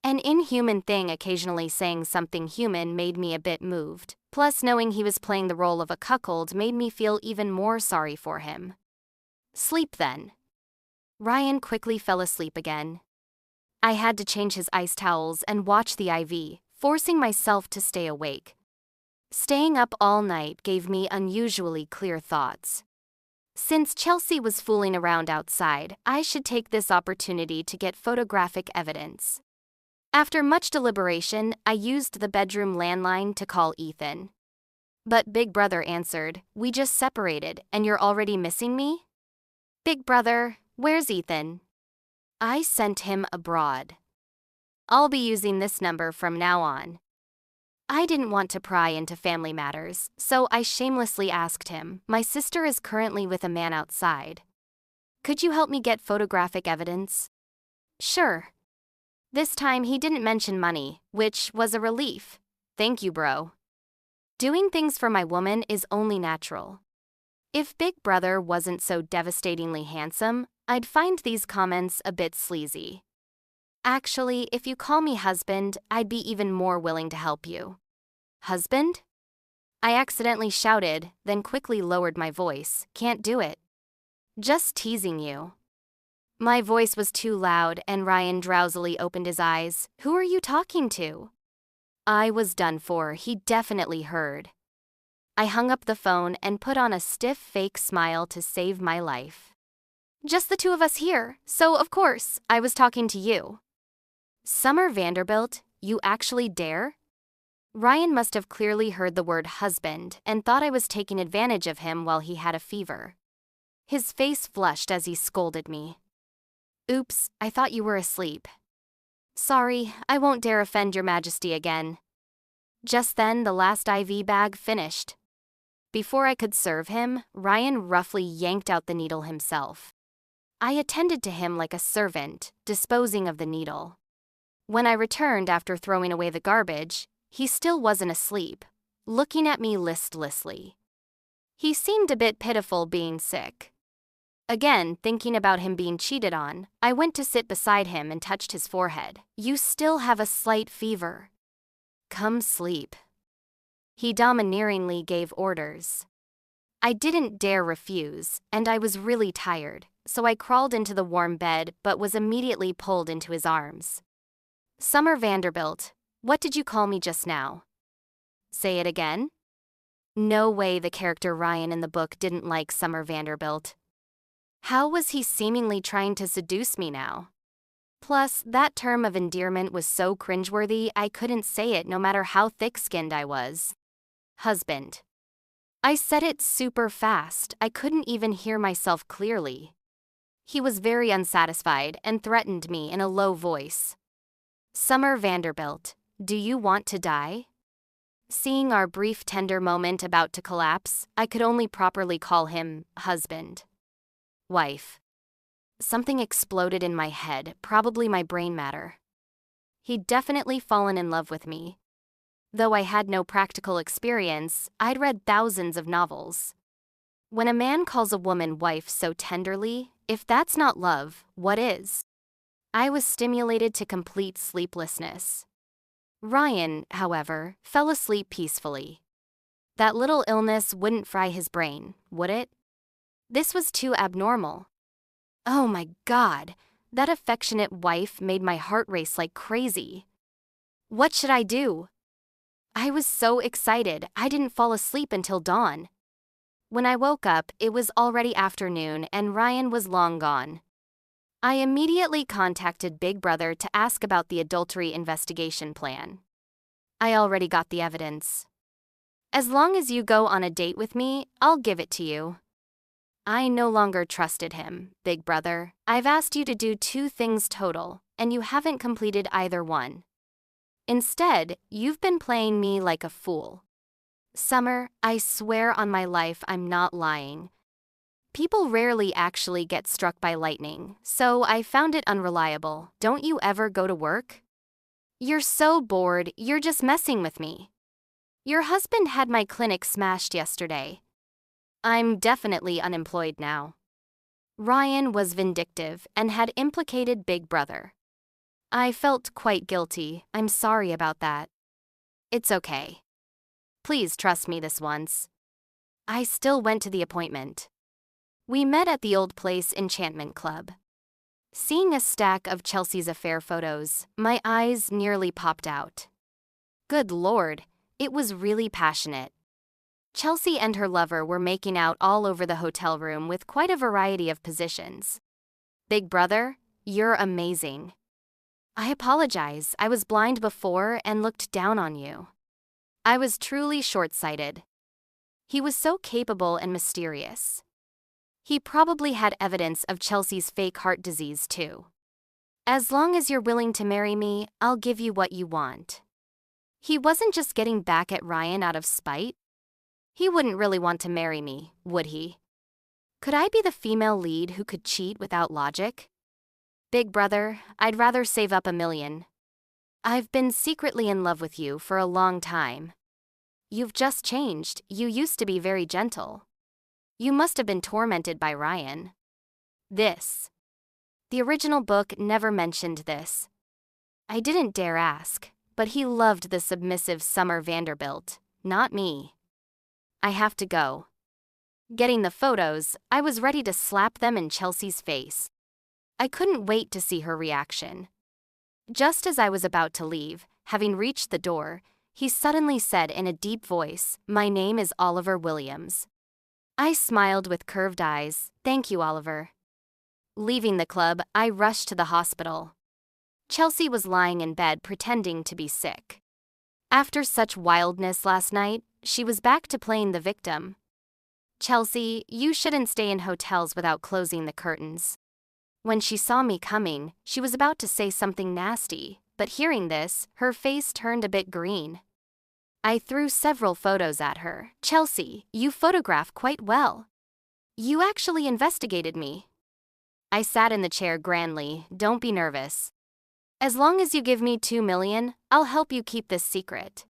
An inhuman thing occasionally saying something human made me a bit moved. Plus, knowing he was playing the role of a cuckold made me feel even more sorry for him. Sleep then. Ryan quickly fell asleep again. I had to change his ice towels and watch the IV, forcing myself to stay awake. Staying up all night gave me unusually clear thoughts. Since Chelsea was fooling around outside, I should take this opportunity to get photographic evidence. After much deliberation, I used the bedroom landline to call Ethan. But Big Brother answered, "We just separated, and you're already missing me?" "Big Brother, where's Ethan?" "I sent him abroad. I'll be using this number from now on." I didn't want to pry into family matters, so I shamelessly asked him, "My sister is currently with a man outside. Could you help me get photographic evidence?" "Sure." This time he didn't mention money, which was a relief. "Thank you, bro. Doing things for my woman is only natural." If Big Brother wasn't so devastatingly handsome, I'd find these comments a bit sleazy. "Actually, if you call me husband, I'd be even more willing to help you." "Husband?" I accidentally shouted, then quickly lowered my voice. "Can't do it. Just teasing you." My voice was too loud, and Ryan drowsily opened his eyes. "Who are you talking to?" I was done for. He definitely heard. I hung up the phone and put on a stiff fake smile to save my life. "Just the two of us here, so of course, I was talking to you." "Summer Vanderbilt, you actually dare?" Ryan must have clearly heard the word husband and thought I was taking advantage of him while he had a fever. His face flushed as he scolded me. "Oops, I thought you were asleep." "Sorry, I won't dare offend your majesty again." Just then, the last IV bag finished. Before I could serve him, Ryan roughly yanked out the needle himself. I attended to him like a servant, disposing of the needle. When I returned after throwing away the garbage, he still wasn't asleep, looking at me listlessly. He seemed a bit pitiful being sick. Again, thinking about him being cheated on, I went to sit beside him and touched his forehead. "You still have a slight fever. Come sleep." He domineeringly gave orders. I didn't dare refuse, and I was really tired, so I crawled into the warm bed but was immediately pulled into his arms. "Summer Vanderbilt, what did you call me just now?" "Say it again?" No way the character Ryan in the book didn't like Summer Vanderbilt. How was he seemingly trying to seduce me now? Plus, that term of endearment was so cringeworthy I couldn't say it no matter how thick-skinned I was. "Husband." I said it super fast, I couldn't even hear myself clearly. He was very unsatisfied and threatened me in a low voice. "Summer Vanderbilt, do you want to die?" Seeing our brief tender moment about to collapse, I could only properly call him husband. "Wife." Something exploded in my head, probably my brain matter. He'd definitely fallen in love with me. Though I had no practical experience, I'd read thousands of novels. When a man calls a woman wife so tenderly, if that's not love, what is? I was stimulated to complete sleeplessness. Ryan, however, fell asleep peacefully. That little illness wouldn't fry his brain, would it? This was too abnormal. Oh my God, that affectionate wife made my heart race like crazy. What should I do? I was so excited, I didn't fall asleep until dawn. When I woke up, it was already afternoon and Ryan was long gone. I immediately contacted Big Brother to ask about the adultery investigation plan. "I already got the evidence. As long as you go on a date with me, I'll give it to you." I no longer trusted him. "Big Brother, I've asked you to do 2 things total, and you haven't completed either one. Instead, you've been playing me like a fool." "Summer, I swear on my life I'm not lying. People rarely actually get struck by lightning, so I found it unreliable. Don't you ever go to work?" "You're so bored, you're just messing with me. Your husband had my clinic smashed yesterday. I'm definitely unemployed now." Ryan was vindictive and had implicated Big Brother. I felt quite guilty. I'm sorry about that. It's okay. Please trust me this once. I still went to the appointment. We met at the old place enchantment club. Seeing a stack of Chelsea's affair photos, my eyes nearly popped out. Good Lord, it was really passionate. Chelsea and her lover were making out all over the hotel room with quite a variety of positions. Big brother, you're amazing. I apologize, I was blind before and looked down on you. I was truly short-sighted. He was so capable and mysterious. He probably had evidence of Chelsea's fake heart disease too. As long as you're willing to marry me, I'll give you what you want. He wasn't just getting back at Ryan out of spite. He wouldn't really want to marry me, would he? Could I be the female lead who could cheat without logic? Big brother, I'd rather save up $1 million. I've been secretly in love with you for a long time. You've just changed, you used to be very gentle. You must have been tormented by Ryan. The original book never mentioned this. I didn't dare ask, but he loved the submissive Summer Vanderbilt, not me. I have to go. Getting the photos, I was ready to slap them in Chelsea's face. I couldn't wait to see her reaction. Just as I was about to leave, having reached the door, he suddenly said in a deep voice, "My name is Oliver Williams." I smiled with curved eyes. Thank you, Oliver. Leaving the club, I rushed to the hospital. Chelsea was lying in bed pretending to be sick. After such wildness last night, she was back to playing the victim. Chelsea, you shouldn't stay in hotels without closing the curtains. When she saw me coming, she was about to say something nasty, but hearing this, her face turned a bit green. I threw several photos at her. Chelsea, you photograph quite well. You actually investigated me. I sat in the chair grandly. Don't be nervous. As long as you give me $2 million, I'll help you keep this secret.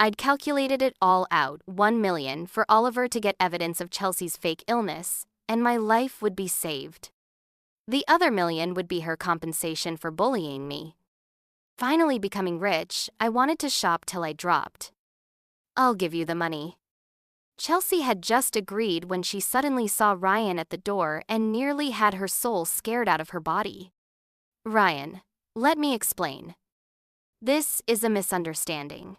I'd calculated it all out, $1 million for Oliver to get evidence of Chelsea's fake illness, and my life would be saved. The other $1 million would be her compensation for bullying me. Finally becoming rich, I wanted to shop till I dropped. I'll give you the money. Chelsea had just agreed when she suddenly saw Ryan at the door and nearly had her soul scared out of her body. Ryan, let me explain. This is a misunderstanding.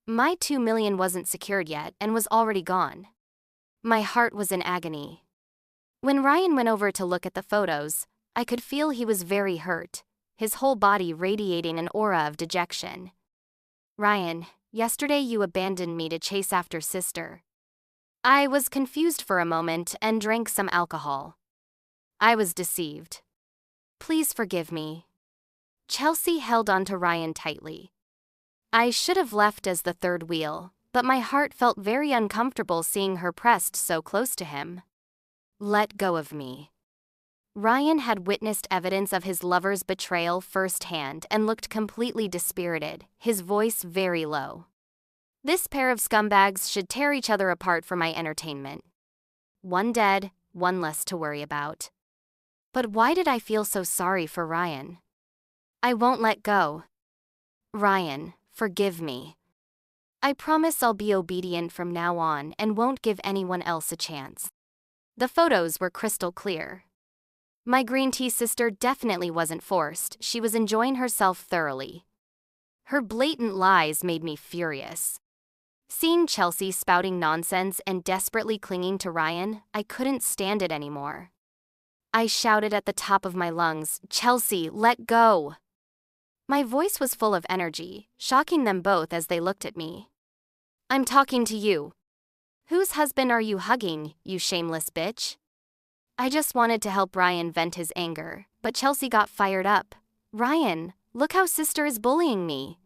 My $2 million wasn't secured yet and was already gone. My heart was in agony. When Ryan went over to look at the photos, I could feel he was very hurt, his whole body radiating an aura of dejection. Ryan, yesterday you abandoned me to chase after sister. I was confused for a moment and drank some alcohol. I was deceived. Please forgive me. Chelsea held onto Ryan tightly. I should have left as the third wheel, but my heart felt very uncomfortable seeing her pressed so close to him. Let go of me. Ryan had witnessed evidence of his lover's betrayal firsthand and looked completely dispirited, his voice very low. This pair of scumbags should tear each other apart for my entertainment. One dead, one less to worry about. But why did I feel so sorry for Ryan? I won't let go. Ryan, forgive me. I promise I'll be obedient from now on and won't give anyone else a chance. The photos were crystal clear. My green tea sister definitely wasn't forced, she was enjoying herself thoroughly. Her blatant lies made me furious. Seeing Chelsea spouting nonsense and desperately clinging to Ryan, I couldn't stand it anymore. I shouted at the top of my lungs, "Chelsea, let go!" My voice was full of energy, shocking them both as they looked at me. I'm talking to you. Whose husband are you hugging, you shameless bitch? I just wanted to help Ryan vent his anger, but Chelsea got fired up. Ryan, look how sister is bullying me.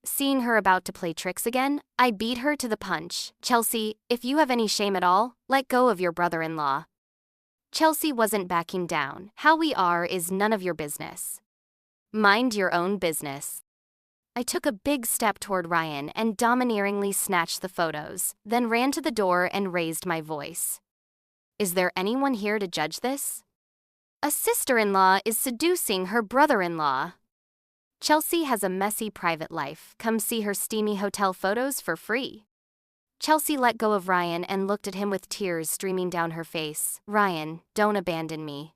Seeing her about to play tricks again, I beat her to the punch. Chelsea, if you have any shame at all, let go of your brother-in-law. Chelsea wasn't backing down. How we are is none of your business. Mind your own business. I took a big step toward Ryan and domineeringly snatched the photos, then ran to the door and raised my voice. Is there anyone here to judge this? A sister-in-law is seducing her brother-in-law. Chelsea has a messy private life. Come see her steamy hotel photos for free. Chelsea let go of Ryan and looked at him with tears streaming down her face. Ryan, don't abandon me.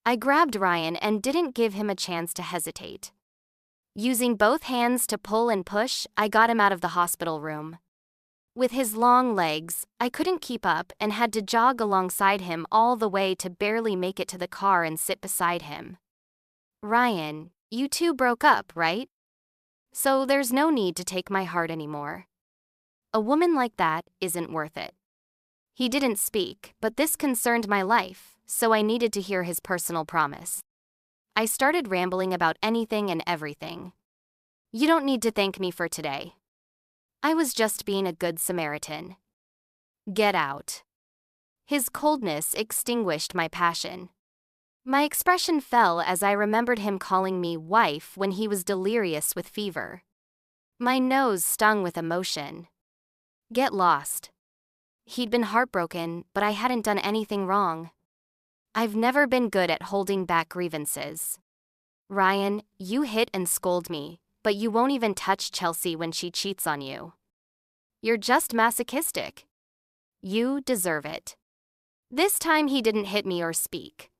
I grabbed Ryan and didn't give him a chance to hesitate. Using both hands to pull and push, I got him out of the hospital room. With his long legs, I couldn't keep up and had to jog alongside him all the way to barely make it to the car and sit beside him. Ryan, you two broke up, right? So there's no need to take my heart anymore. A woman like that isn't worth it. He didn't speak, but this concerned my life, so I needed to hear his personal promise. I started rambling about anything and everything. You don't need to thank me for today. I was just being a good Samaritan. Get out. His coldness extinguished my passion. My expression fell as I remembered him calling me wife when he was delirious with fever. My nose stung with emotion. Get lost. He'd been heartbroken, but I hadn't done anything wrong. I've never been good at holding back grievances. Ryan, you hit and scold me, but you won't even touch Chelsea when she cheats on you. You're just masochistic. You deserve it. This time he didn't hit me or speak.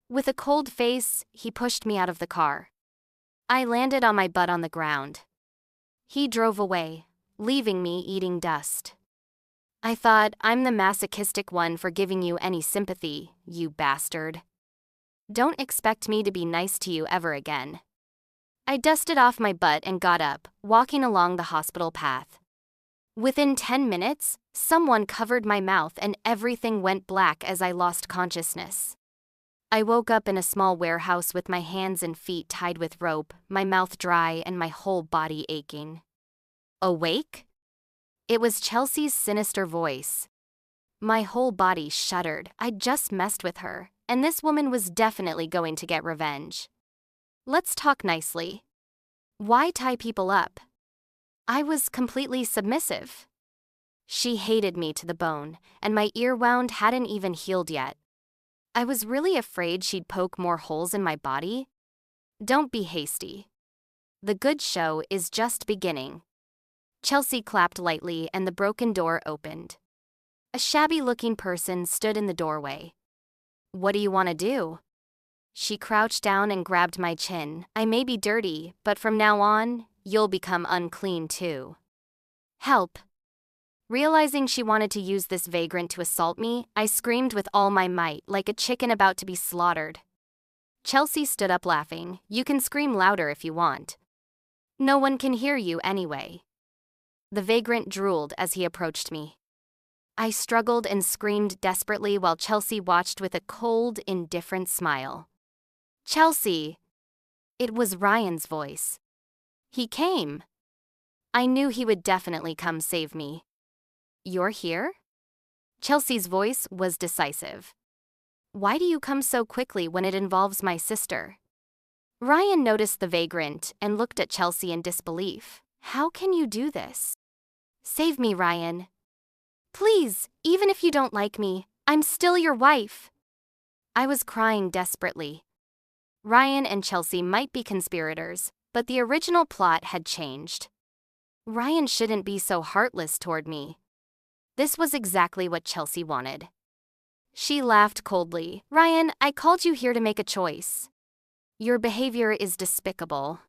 With a cold face, he pushed me out of the car. I landed on my butt on the ground. He drove away, leaving me eating dust. I thought, I'm the masochistic one for giving you any sympathy, you bastard. Don't expect me to be nice to you ever again. I dusted off my butt and got up, walking along the hospital path. Within 10 minutes, someone covered my mouth and everything went black as I lost consciousness. I woke up in a small warehouse with my hands and feet tied with rope, my mouth dry and my whole body aching. Awake? It was Chelsea's sinister voice. My whole body shuddered. I'd just messed with her, and this woman was definitely going to get revenge. Let's talk nicely. Why tie people up? I was completely submissive. She hated me to the bone, and my ear wound hadn't even healed yet. I was really afraid she'd poke more holes in my body. Don't be hasty. The good show is just beginning. Chelsea clapped lightly and the broken door opened. A shabby-looking person stood in the doorway. What do you want to do? She crouched down and grabbed my chin. I may be dirty, but from now on, you'll become unclean too. Help. Realizing she wanted to use this vagrant to assault me, I screamed with all my might, like a chicken about to be slaughtered. Chelsea stood up laughing. You can scream louder if you want. No one can hear you anyway. The vagrant drooled as he approached me. I struggled and screamed desperately while Chelsea watched with a cold, indifferent smile. Chelsea! It was Ryan's voice. He came. I knew he would definitely come save me. You're here? Chelsea's voice was decisive. Why do you come so quickly when it involves my sister? Ryan noticed the vagrant and looked at Chelsea in disbelief. How can you do this? Save me, Ryan. Please, even if you don't like me, I'm still your wife. I was crying desperately. Ryan and Chelsea might be conspirators, but the original plot had changed. Ryan shouldn't be so heartless toward me. This was exactly what Chelsea wanted. She laughed coldly. Ryan, I called you here to make a choice. Your behavior is despicable.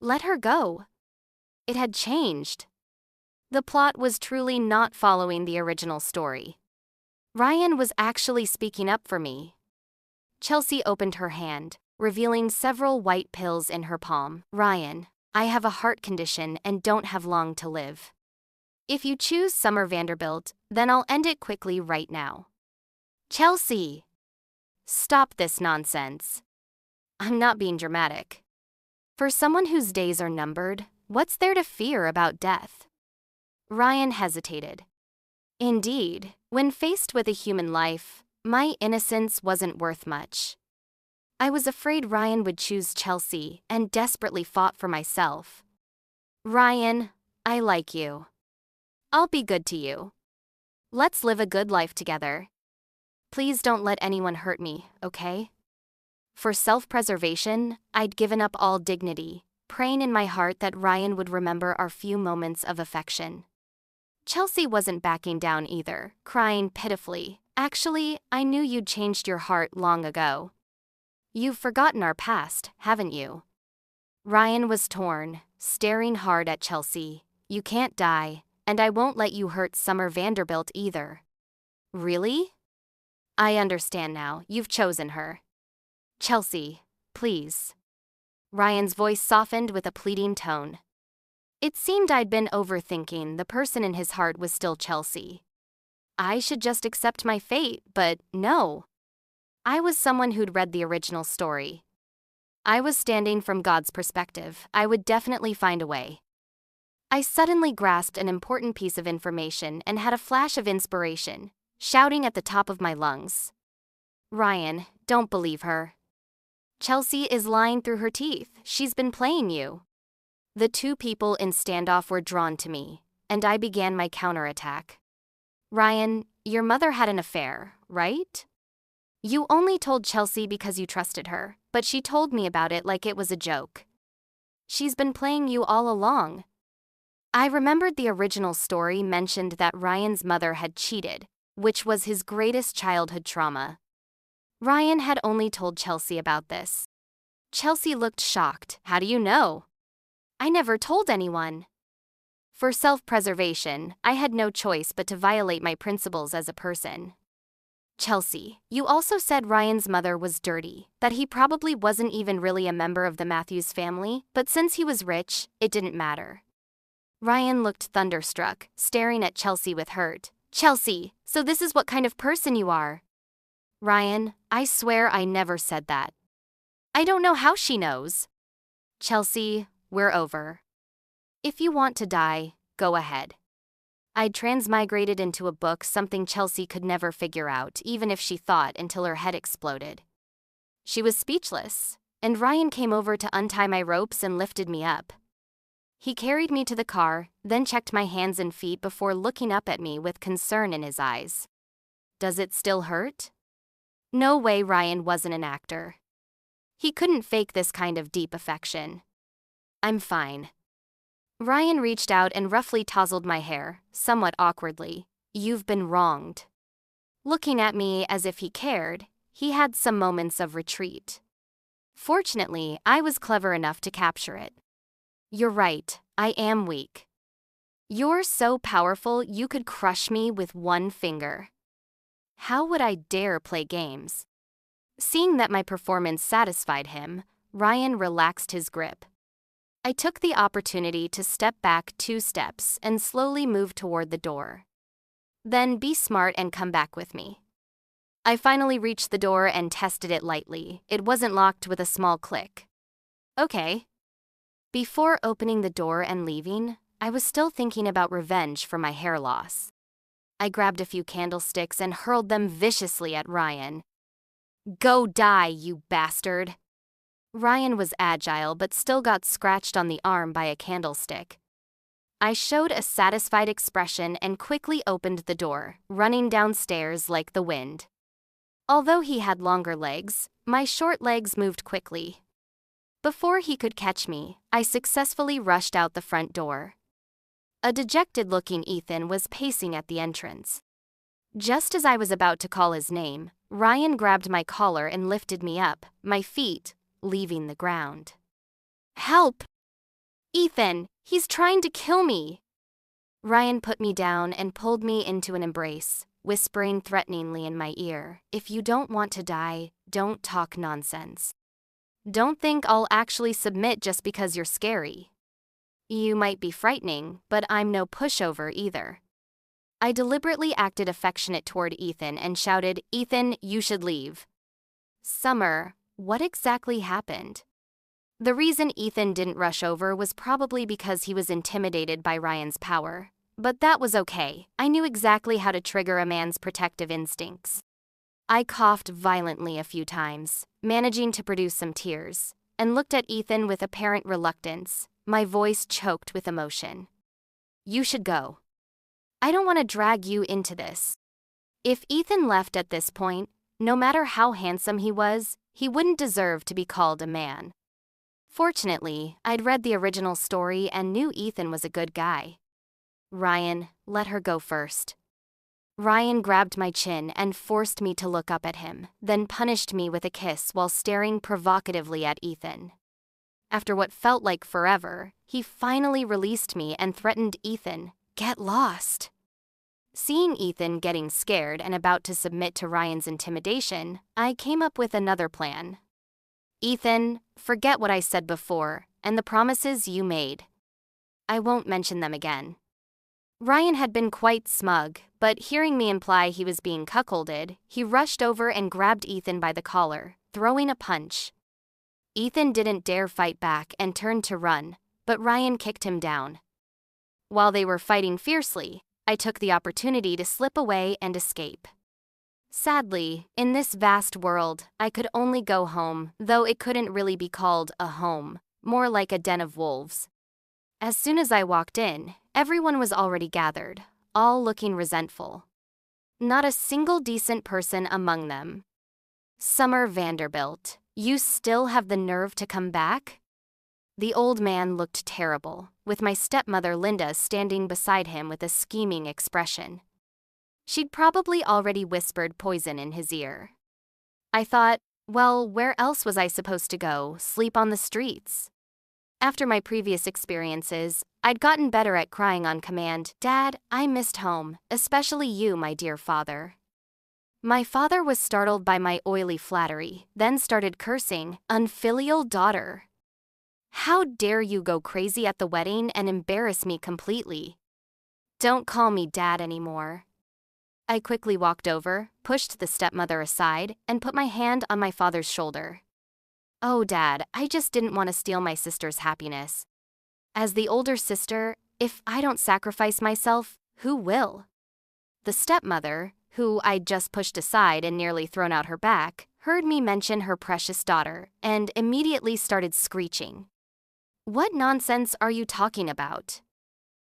Let her go. It had changed. The plot was truly not following the original story. Ryan was actually speaking up for me. Chelsea opened her hand, revealing several white pills in her palm. Ryan, I have a heart condition and don't have long to live. If you choose Summer Vanderbilt, then I'll end it quickly right now. Chelsea! Stop this nonsense. I'm not being dramatic. For someone whose days are numbered, what's there to fear about death? Ryan hesitated. Indeed, when faced with a human life, my innocence wasn't worth much. I was afraid Ryan would choose Chelsea and desperately fought for myself. Ryan, I like you. I'll be good to you. Let's live a good life together. Please don't let anyone hurt me, okay? For self-preservation, I'd given up all dignity, praying in my heart that Ryan would remember our few moments of affection. Chelsea wasn't backing down either, crying pitifully. Actually, I knew you'd changed your heart long ago. You've forgotten our past, haven't you? Ryan was torn, staring hard at Chelsea. You can't die, and I won't let you hurt Summer Vanderbilt either. Really? I understand now, you've chosen her. Chelsea, please. Ryan's voice softened with a pleading tone. It seemed I'd been overthinking. The person in his heart was still Chelsea. I should just accept my fate, but no. I was someone who'd read the original story. I was standing from God's perspective. I would definitely find a way. I suddenly grasped an important piece of information and had a flash of inspiration, shouting at the top of my lungs. Ryan, don't believe her. Chelsea is lying through her teeth. She's been playing you. The two people in standoff were drawn to me, and I began my counterattack. Ryan, your mother had an affair, right? You only told Chelsea because you trusted her, but she told me about it like it was a joke. She's been playing you all along. I remembered the original story mentioned that Ryan's mother had cheated, which was his greatest childhood trauma. Ryan had only told Chelsea about this. Chelsea looked shocked. How do you know? I never told anyone. For self-preservation, I had no choice but to violate my principles as a person. Chelsea, you also said Ryan's mother was dirty, that he probably wasn't even really a member of the Matthews family, but since he was rich, it didn't matter. Ryan looked thunderstruck, staring at Chelsea with hurt. Chelsea, so this is what kind of person you are? Ryan, I swear I never said that. I don't know how she knows. Chelsea, we're over. If you want to die, go ahead. I'd transmigrated into a book, something Chelsea could never figure out, even if she thought, until her head exploded. She was speechless, and Ryan came over to untie my ropes and lifted me up. He carried me to the car, then checked my hands and feet before looking up at me with concern in his eyes. Does it still hurt? No way Ryan wasn't an actor. He couldn't fake this kind of deep affection. I'm fine. Ryan reached out and roughly tousled my hair, somewhat awkwardly. You've been wronged. Looking at me as if he cared, he had some moments of retreat. Fortunately, I was clever enough to capture it. You're right, I am weak. You're so powerful you could crush me with one finger. How would I dare play games? Seeing that my performance satisfied him, Ryan relaxed his grip. I took the opportunity to step back 2 steps and slowly move toward the door. Then be smart and come back with me. I finally reached the door and tested it lightly. It wasn't locked with a small click. Okay. Before opening the door and leaving, I was still thinking about revenge for my hair loss. I grabbed a few candlesticks and hurled them viciously at Ryan. Go die, you bastard! Ryan was agile but still got scratched on the arm by a candlestick. I showed a satisfied expression and quickly opened the door, running downstairs like the wind. Although he had longer legs, my short legs moved quickly. Before he could catch me, I successfully rushed out the front door. A dejected-looking Ethan was pacing at the entrance. Just as I was about to call his name, Ryan grabbed my collar and lifted me up, my feet leaving the ground. Help! Ethan, he's trying to kill me! Ryan put me down and pulled me into an embrace, whispering threateningly in my ear, if you don't want to die, don't talk nonsense. Don't think I'll actually submit just because you're scary. You might be frightening, but I'm no pushover either. I deliberately acted affectionate toward Ethan and shouted, Ethan, you should leave. Summer, what exactly happened? The reason Ethan didn't rush over was probably because he was intimidated by Ryan's power. But that was okay. I knew exactly how to trigger a man's protective instincts. I coughed violently a few times, managing to produce some tears, and looked at Ethan with apparent reluctance, my voice choked with emotion. You should go. I don't want to drag you into this. If Ethan left at this point, no matter how handsome he was, he wouldn't deserve to be called a man. Fortunately, I'd read the original story and knew Ethan was a good guy. Ryan, let her go first. Ryan grabbed my chin and forced me to look up at him, then punished me with a kiss while staring provocatively at Ethan. After what felt like forever, he finally released me and threatened Ethan, "Get lost." Seeing Ethan getting scared and about to submit to Ryan's intimidation, I came up with another plan. "Ethan, forget what I said before and the promises you made. I won't mention them again." Ryan had been quite smug, but hearing me imply he was being cuckolded, he rushed over and grabbed Ethan by the collar, throwing a punch. Ethan didn't dare fight back and turned to run, but Ryan kicked him down. While they were fighting fiercely, I took the opportunity to slip away and escape. Sadly, in this vast world, I could only go home, though it couldn't really be called a home, more like a den of wolves. As soon as I walked in, everyone was already gathered, all looking resentful. Not a single decent person among them. "Summer Vanderbilt, you still have the nerve to come back?" The old man looked terrible, with my stepmother Linda standing beside him with a scheming expression. She'd probably already whispered poison in his ear. I thought, well, where else was I supposed to go, sleep on the streets? After my previous experiences, I'd gotten better at crying on command, "Dad, I missed home, especially you, my dear father." My father was startled by my oily flattery, then started cursing, "Unfilial daughter. How dare you go crazy at the wedding and embarrass me completely? Don't call me Dad anymore." I quickly walked over, pushed the stepmother aside, and put my hand on my father's shoulder. "Oh, Dad, I just didn't want to steal my sister's happiness. As the older sister, if I don't sacrifice myself, who will?" The stepmother, who I'd just pushed aside and nearly thrown out her back, heard me mention her precious daughter and immediately started screeching. "What nonsense are you talking about?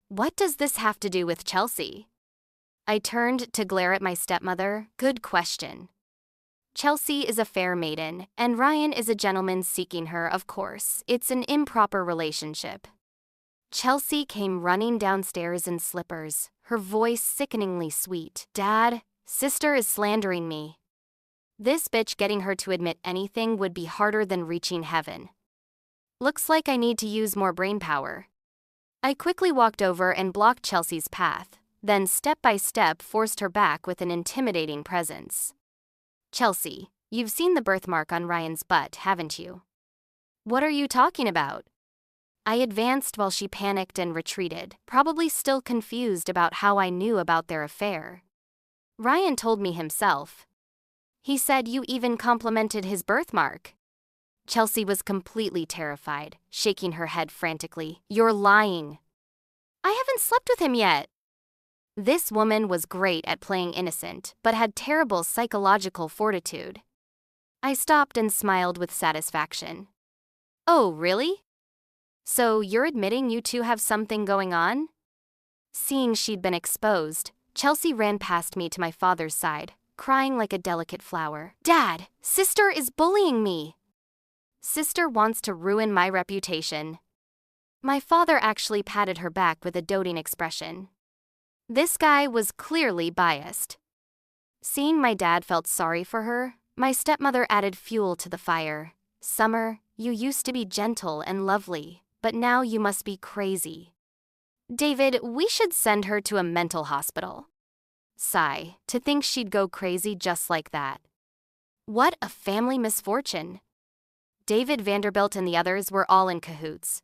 What does this have to do with Chelsea?" I turned to glare at my stepmother. Good question. Chelsea is a fair maiden, and Ryan is a gentleman seeking her, of course. It's an improper relationship. Chelsea came running downstairs in slippers, her voice sickeningly sweet. "Dad, sister is slandering me." This bitch getting her to admit anything would be harder than reaching heaven. Looks like I need to use more brain power. I quickly walked over and blocked Chelsea's path, then step by step forced her back with an intimidating presence. "Chelsea, you've seen the birthmark on Ryan's butt, haven't you?" "What are you talking about?" I advanced while she panicked and retreated, probably still confused about how I knew about their affair. "Ryan told me himself. He said you even complimented his birthmark." Chelsea was completely terrified, shaking her head frantically. "You're lying." "I haven't slept with him yet." This woman was great at playing innocent, but had terrible psychological fortitude. I stopped and smiled with satisfaction. "Oh, really? So you're admitting you two have something going on?" Seeing she'd been exposed, Chelsea ran past me to my father's side, crying like a delicate flower. "Dad, sister is bullying me." "Sister wants to ruin my reputation." My father actually patted her back with a doting expression. This guy was clearly biased. Seeing my dad felt sorry for her, my stepmother added fuel to the fire. "Summer, you used to be gentle and lovely, but now you must be crazy. David, we should send her to a mental hospital." Sigh, to think she'd go crazy just like that. What a family misfortune. David Vanderbilt and the others were all in cahoots.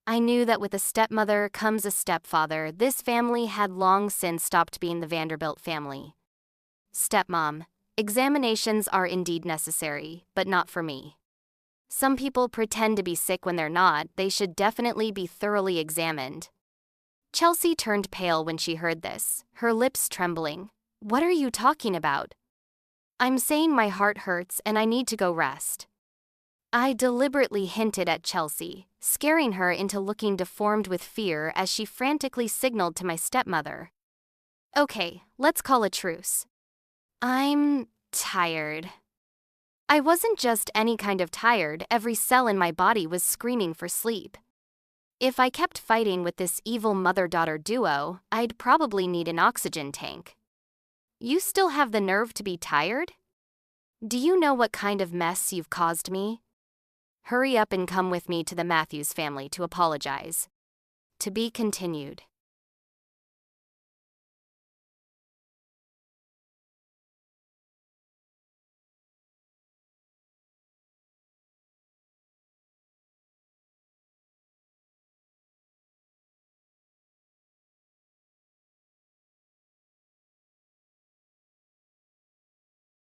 I knew that with a stepmother comes a stepfather. This family had long since stopped being the Vanderbilt family. Stepmom, examinations are indeed necessary, but not for me. Some people pretend to be sick when they're not. They should definitely be thoroughly examined. Chelsea turned pale when she heard this, her lips trembling. "What are you talking about?" "I'm saying my heart hurts and I need to go rest." I deliberately hinted at Chelsea, scaring her into looking deformed with fear as she frantically signaled to my stepmother. "Okay, let's call a truce. I'm tired." I wasn't just any kind of tired, every cell in my body was screaming for sleep. If I kept fighting with this evil mother-daughter duo, I'd probably need an oxygen tank. You still have the nerve to be tired? Do you know what kind of mess you've caused me? Hurry up and come with me to the Matthews family to apologize. To be continued.